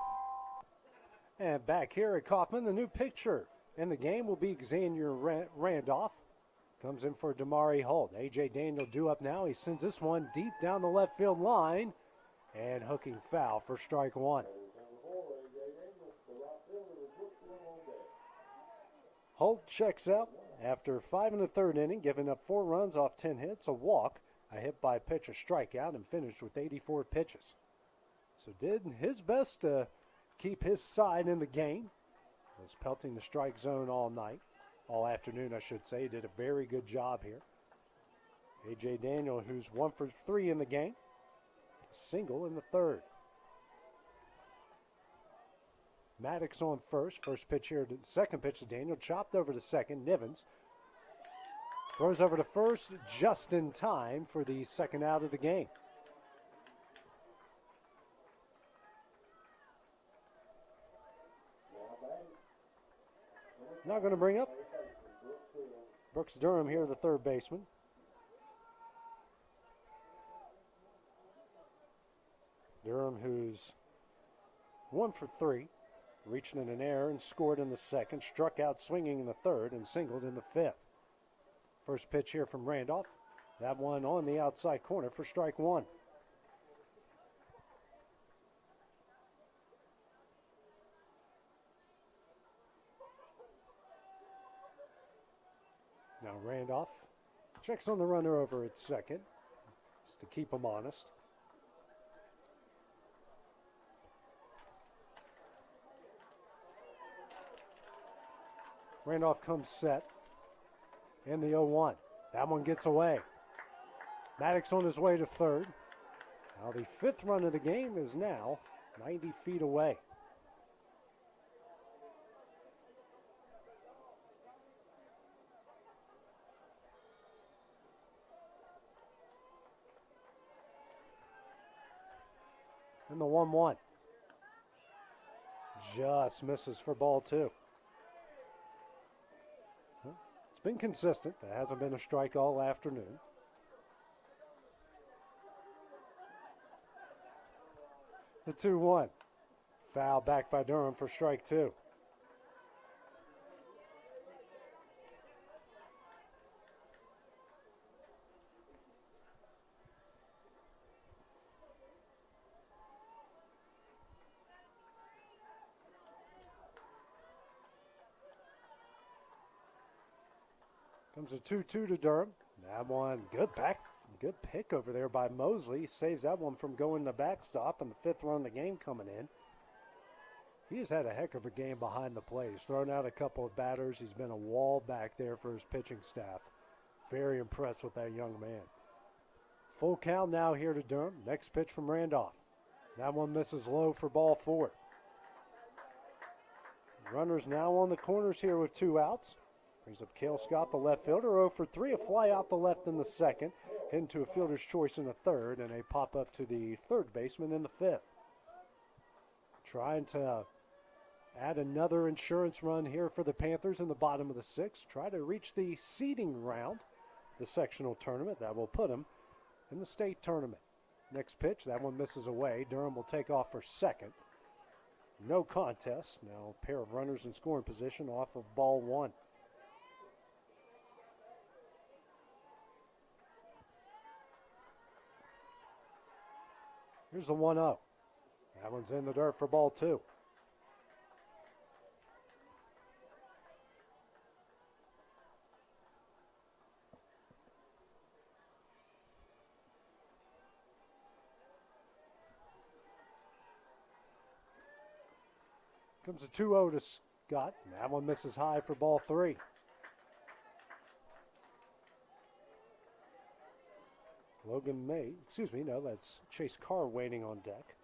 And back here at Coffman, the new pitcher in the game will be Xavier Randolph. Comes in for Damari Holt. A.J. Daniel due up now. He sends this one deep down the left field line. And hooking foul for strike one. Holt checks out. after 5 in the third inning, giving up 4 runs off 10 hits, a walk, a hit by pitch, a strikeout, and finished with 84 pitches. So did his best to keep his side in the game. Was pelting the strike zone all night, all afternoon, I should say. He did a very good job here. A.J. Daniel, who's 1 for 3 in the game, a single in the third. Maddox on first. First pitch here, second pitch to Daniel, chopped over to second. Nivens throws over to first just in time for the second out of the game. Not going to bring up Brooks Durham here, the third baseman. Durham, who's 1 for 3, reaching in an error and scored in the second, struck out swinging in the third, and singled in the fifth. First pitch here from Randolph. That one on the outside corner for strike one. Now Randolph checks on the runner over at second, just to keep him honest. Randolph comes set in the 0-1. That one gets away. Maddox on his way to third. Now the fifth run of the game is now 90 feet away. And the 1-1 just misses for ball two. It's been consistent. There hasn't been a strike all afternoon. The 2-1. Foul back by Durham for strike two. Comes a 2-2 to Durham. That one, good pick over there by Mosley. Saves that one from going the backstop, and the fifth run of the game coming in. He's had a heck of a game behind the plate. He's thrown out a couple of batters. He's been a wall back there for his pitching staff. Very impressed with that young man. Full count now here to Durham. Next pitch from Randolph. That one misses low for ball four. Runners now on the corners here with 2 outs. Brings up Cale Scott, the left fielder, 0 for 3, a fly out the left in the second, into a fielder's choice in the third, and a pop up to the third baseman in the fifth. Trying to add another insurance run here for the Panthers in the bottom of the sixth. Try to reach the seeding round, the sectional tournament. That will put them in the state tournament. Next pitch, that one misses away. Durham will take off for second. No contest. Now a pair of runners in scoring position off of ball one. Here's the 1-0. That one's in the dirt for ball two. Comes a 2-0 to Scott. That one misses high for ball three. Logan May, that's Chase Carr waiting on deck.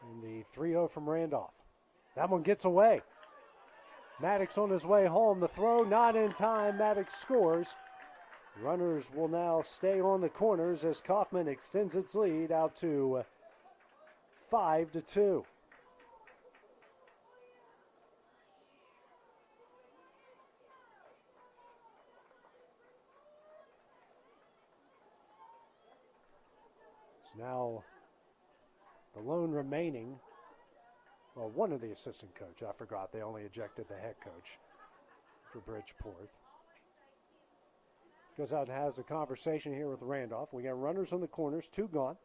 And the 3-0 from Randolph. That one gets away. Maddox on his way home. The throw not in time. Maddox scores. Runners will now stay on the corners as Coffman extends its lead out to 5-2. Now, the lone remaining, well, one of the assistant coach. I forgot they only ejected the head coach for Bridgeforth. Goes out and has a conversation here with Randolph. We got runners on the corners, 2 gone.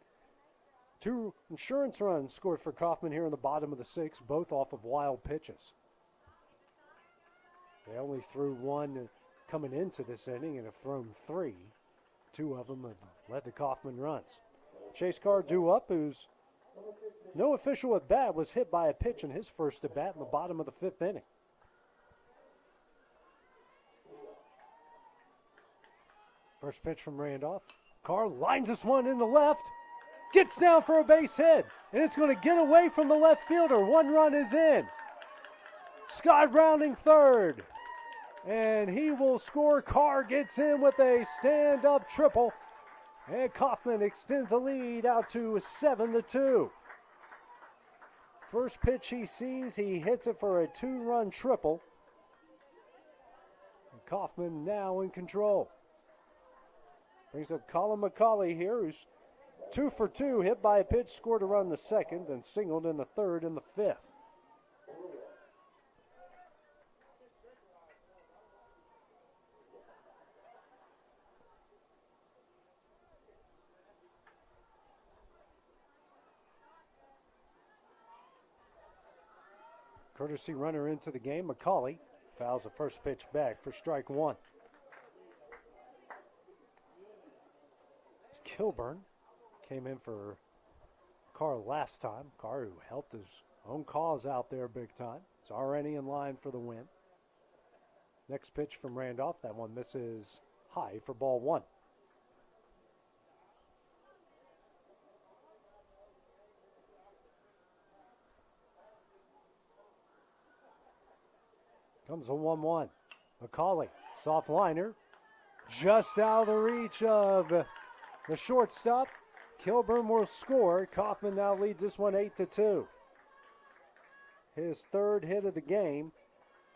2 insurance runs scored for Coffman here in the bottom of the 6th, both off of wild pitches. They only threw 1 coming into this inning and have thrown 3. 2 of them have led the Coffman runs. Chase Carr due up, who's no official at bat, was hit by a pitch in his first at bat in the bottom of the 5th inning. First pitch from Randolph. Carr lines this one in the left, gets down for a base hit, and it's going to get away from the left fielder. 1 run is in. Scott rounding third, and he will score. Carr gets in with a stand-up triple, and Coffman extends the lead out to 7-2. First pitch he sees, he hits it for a 2-run triple. And Coffman now in control. Brings up Colin McCauley here, who's 2 for 2, hit by a pitch, scored a run in the 2nd, then singled in the 3rd and the 5th. Courtesy runner into the game. McCauley fouls the first pitch back for strike 1. It's Kilburn. Came in for Carr last time. Carr, who helped his own cause out there big time, is already in line for the win. Next pitch from Randolph. That one misses high for ball 1. Comes a 1-1. McCauley, soft liner, just out of the reach of the shortstop. Kilburn will score. Coffman now leads this one 8-2. His 3rd hit of the game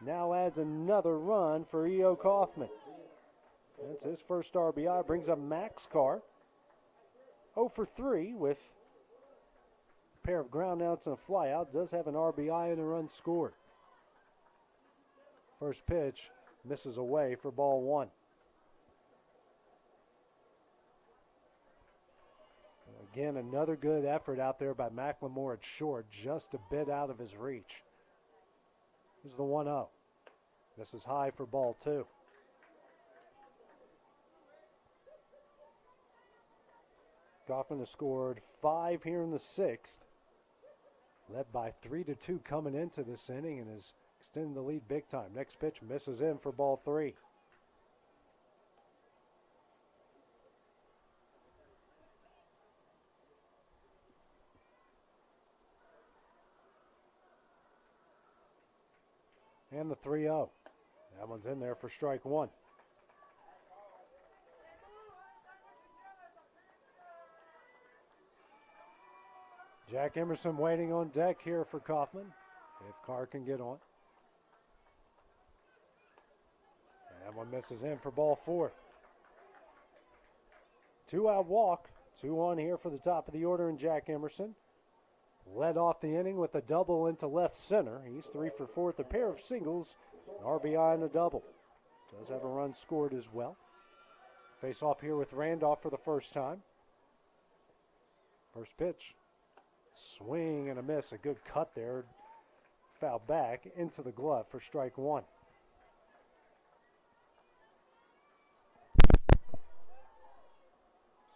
now adds another run for E.O. Coffman. That's his first RBI. Brings up Max Carr. 0 for 3 with a pair of groundouts and a flyout. Does have an RBI and a run scored. First pitch misses away for ball 1. Again, another good effort out there by McLemore at short, just a bit out of his reach. This is the 1-0. Misses high for ball 2. Coffman has scored 5 here in the 6th. Led by 3-2 coming into this inning and is extending the lead big time. Next pitch misses in for ball 3. And the 3-0. That one's in there for strike 1. Jack Emerson waiting on deck here for Coffman, if Carr can get on. That one misses in for ball 4. 2-out walk. 2 on here for the top of the order in Jack Emerson. Led off the inning with a double into left center. He's 3 for 4 with a pair of singles, an RBI and a double. Does have a run scored as well. Face off here with Randolph for the first time. First pitch. Swing and a miss. A good cut there. Foul back into the glove for strike 1.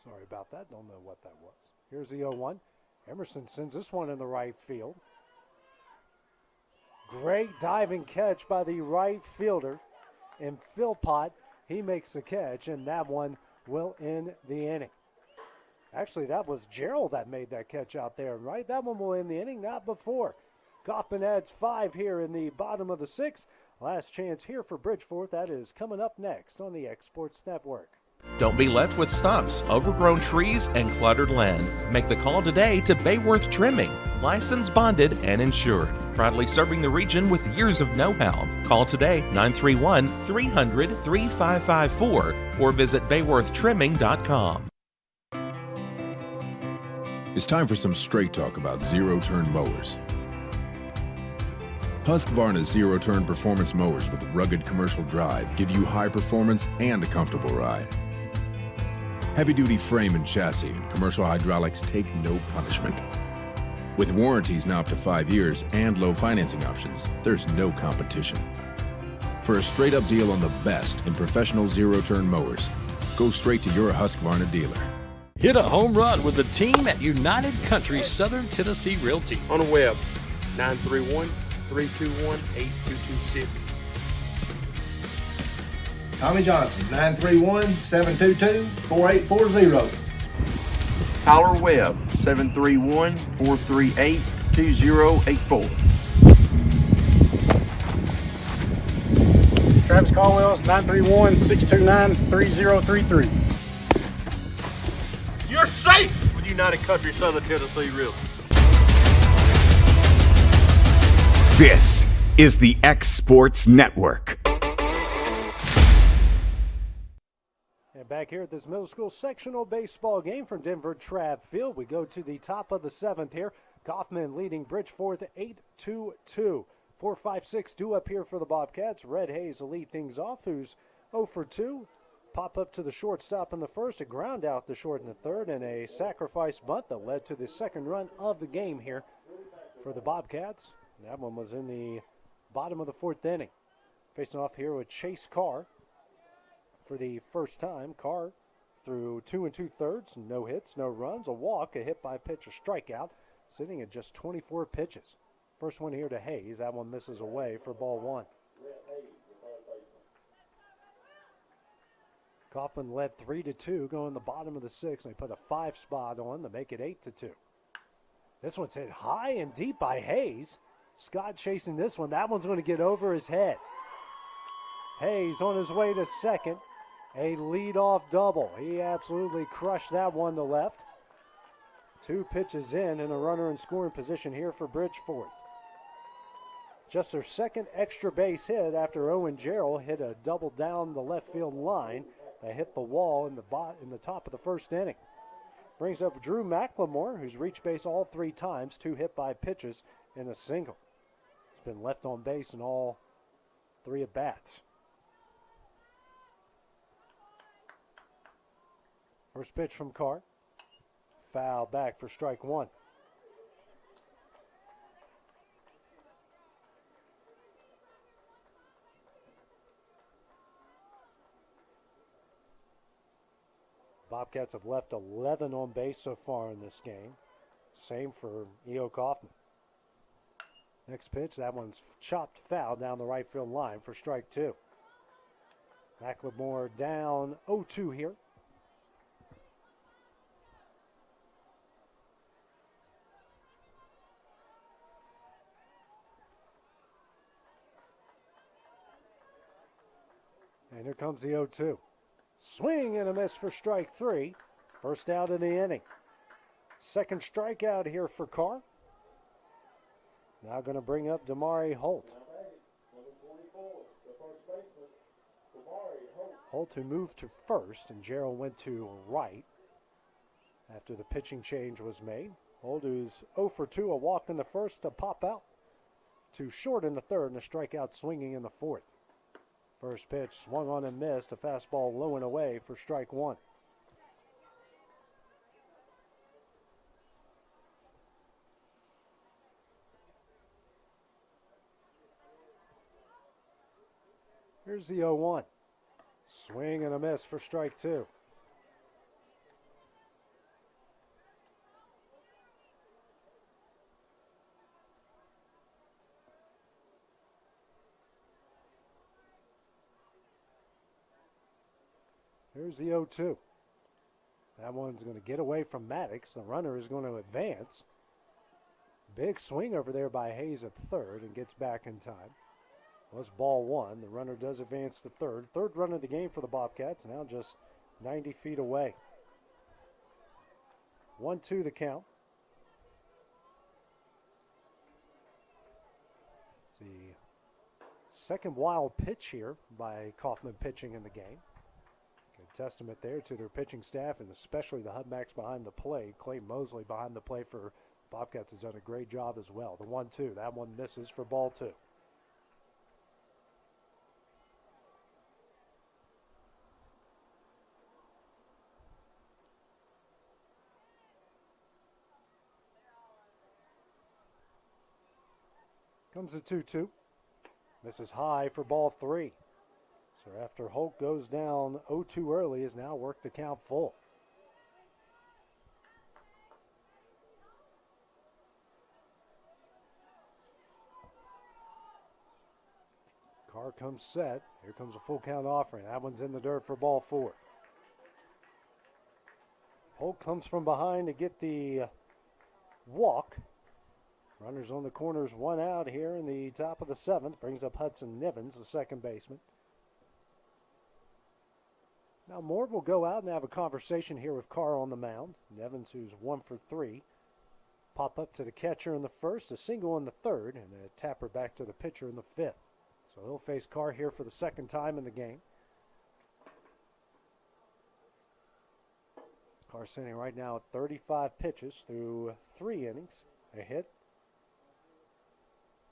Sorry about that. Don't know what that was. Here's the 0-1. Emerson sends this one in the right field. Great diving catch by the right fielder. And Philpott, he makes the catch, and that one will end the inning. Actually, that was Gerald that made that catch out there, right? That one will end the inning, not before. Coffman adds 5 here in the bottom of the 6th. Last chance here for Bridgeforth. That is coming up next on the X Sports Network. Don't be left with stumps, overgrown trees, and cluttered land. Make the call today to Bayworth Trimming, licensed, bonded, and insured. Proudly serving the region with years of know-how. Call today 931-300-3554 or visit bayworthtrimming.com. It's time for some straight talk about zero-turn mowers. Husqvarna's zero-turn performance mowers with rugged commercial drive give you high performance and a comfortable ride. Heavy-duty frame and chassis and commercial hydraulics take no punishment. With warranties now up to 5 years and low financing options, there's no competition. For a straight-up deal on the best in professional zero-turn mowers, go straight to your Husqvarna dealer. Hit a home run with the team at United Country Southern Tennessee Realty. On the web, 931-321-8226. Tommy Johnson, 931-722-4840. Tyler Webb, 731-438-2084. Travis Caldwell's 931-629-3033. You're safe with United Country Southern Tennessee Realty. This is the X Sports Network. And back here at this middle school sectional baseball game from Denver Trav Field, we go to the top of the 7th here. Coffman leading Bridgeforth 8-2. 4-5-6 due up here for the Bobcats. Red Hayes will lead things off, who's 0 for 2. Pop up to the shortstop in the first, a ground out the short in the third, and a sacrifice bunt that led to the second run of the game here for the Bobcats. And that one was in the bottom of the 4th inning. Facing off here with Chase Carr for the first time. Carr through 2 2/3, no hits, no runs, a walk, a hit by pitch, a strikeout, sitting at just 24 pitches. First one here to Hayes. That one misses away for ball 1. Coffman led 3-2, going the bottom of the 6th. They put a 5 spot on to make it 8-2. This one's hit high and deep by Hayes. Scott chasing this one. That one's going to get over his head. Hayes on his way to second. A leadoff double. He absolutely crushed that one to left. 2 pitches in and a runner in scoring position here for Bridgeforth. Just their second extra base hit after Owen Jarrell hit a double down the left field line that hit the wall in the top of the 1st inning. Brings up Drew McLemore, who's reached base all 3 times, 2 hit by pitches and a single. He's been left on base in all 3 at-bats. First pitch from Carr. Foul back for strike 1. Bobcats have left 11 on base so far in this game. Same for E.O. Coffman. Next pitch, that one's chopped foul down the right field line for strike 2. McLemore down 0-2 here. And here comes the 0-2. Swing and a miss for strike 3. First out in the inning. Second strikeout here for Carr. Now going to bring up Damari Holt. Holt who moved to first, and Gerald went to right after the pitching change was made. Holt who's 0 for 2, a walk in the first, to pop out to short in the third, and a strikeout swinging in the 4th. First pitch swung on and missed. A fastball low and away for strike 1. Here's the 0-1. Swing and a miss for strike 2. Here's the 0-2. That one's going to get away from Maddox. The runner is going to advance. Big swing over there by Hayes at third and gets back in time. Was ball 1. The runner does advance to third. Third run of the game for the Bobcats, now just 90 feet away. 1-2 the count. The second wild pitch here by Coffman pitching in the game. Good testament there to their pitching staff and especially the Hubmacks behind the plate. Clay Mosley behind the plate for Bobcats has done a great job as well. The 1-2, that one misses for ball 2. Comes the 2-2. Misses high for ball 3. So after Holt goes down 0-2 early, has now worked the count full. Carr comes set. Here comes a full count offering. That one's in the dirt for ball 4. Holt comes from behind to get the walk. Runners on the corners, 1 out here in the top of the 7th. Brings up Hudson Nivens, the second baseman. Now Moore will go out and have a conversation here with Carr on the mound. Nevins, who's 1 for 3. Pop up to the catcher in the first, a single in the third, and a tapper back to the pitcher in the 5th. So he'll face Carr here for the second time in the game. Carr sitting right now at 35 pitches through 3 innings. A hit,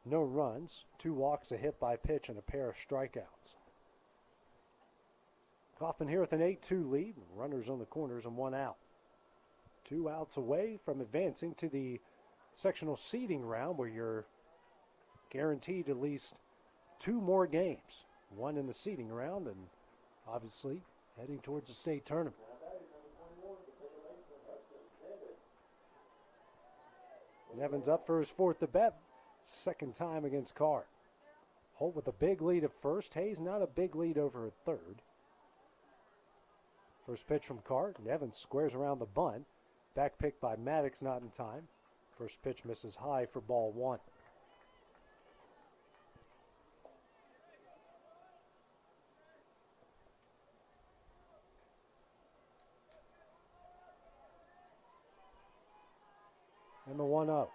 no runs, 2 walks, a hit by pitch, and a pair of strikeouts. Coffman here with an 8-2 lead. Runners on the corners and 1 out. 2 outs away from advancing to the sectional seeding round where you're guaranteed at least 2 more games. 1 in the seeding round and obviously heading towards the state tournament. Nevins up for his 4th at bat. Second time against Carr. Holt with a big lead at first. Hayes not a big lead over at third. First pitch from Carr. Nevins squares around the bunt. Back pick by Maddox, not in time. First pitch misses high for ball 1. And the 1-0.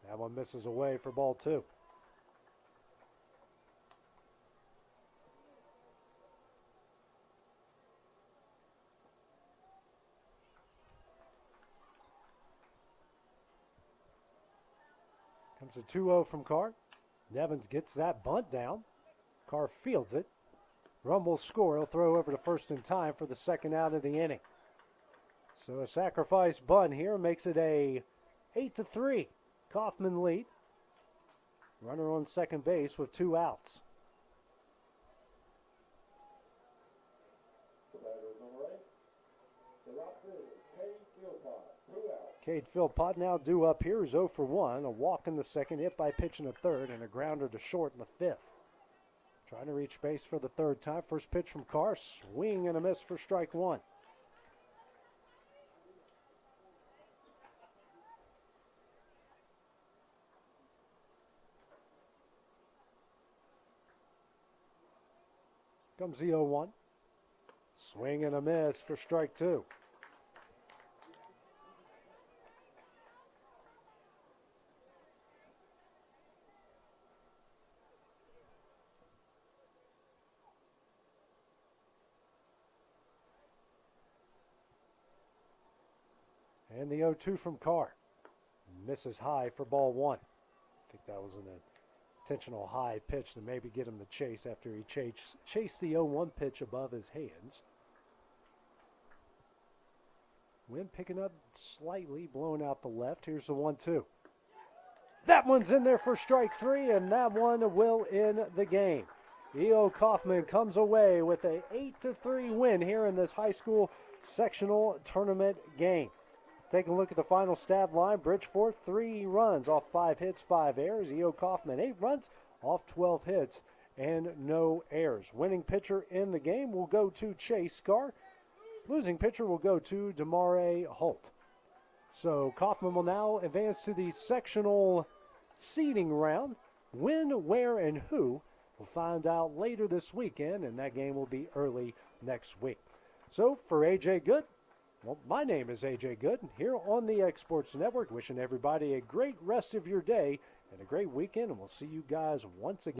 That one misses away for ball 2. Comes a 2-0 from Carr. Nevins gets that bunt down. Carr fields it. Run will score. He'll throw over to first in time for the second out of the inning. So a sacrifice bunt here makes it a 8-3. Coffman lead. Runner on second base with 2 outs. Cade Philpott now due up here is 0 for 1. A walk in the second, hit by pitch in the third, and a grounder to short in the 5th. Trying to reach base for the 3rd time. First pitch from Carr. Swing and a miss for strike 1. Comes the 0-1. Swing and a miss for strike 2. And the 0-2 from Carr. Misses high for ball 1. I think that was an intentional high pitch to maybe get him to chase after he chased the 0-1 pitch above his hands. Wind picking up slightly, blowing out the left. Here's the 1-2. That one's in there for strike 3, and that one will end the game. E.O. Coffman comes away with a 8-3 win here in this high school sectional tournament game. Take a look at the final stat line. Bridgeforth, 3 runs off 5 hits, 5 errors. E.O. Coffman, 8 runs off 12 hits and no errors. Winning pitcher in the game will go to Chase Carr. Losing pitcher will go to Damare Holt. So Coffman will now advance to the sectional seeding round. When, where, and who we'll find out later this weekend, and that game will be early next week. So for A.J. Good, well, my name is A.J. Good, here on the X Sports Network, wishing everybody a great rest of your day and a great weekend, and we'll see you guys once again.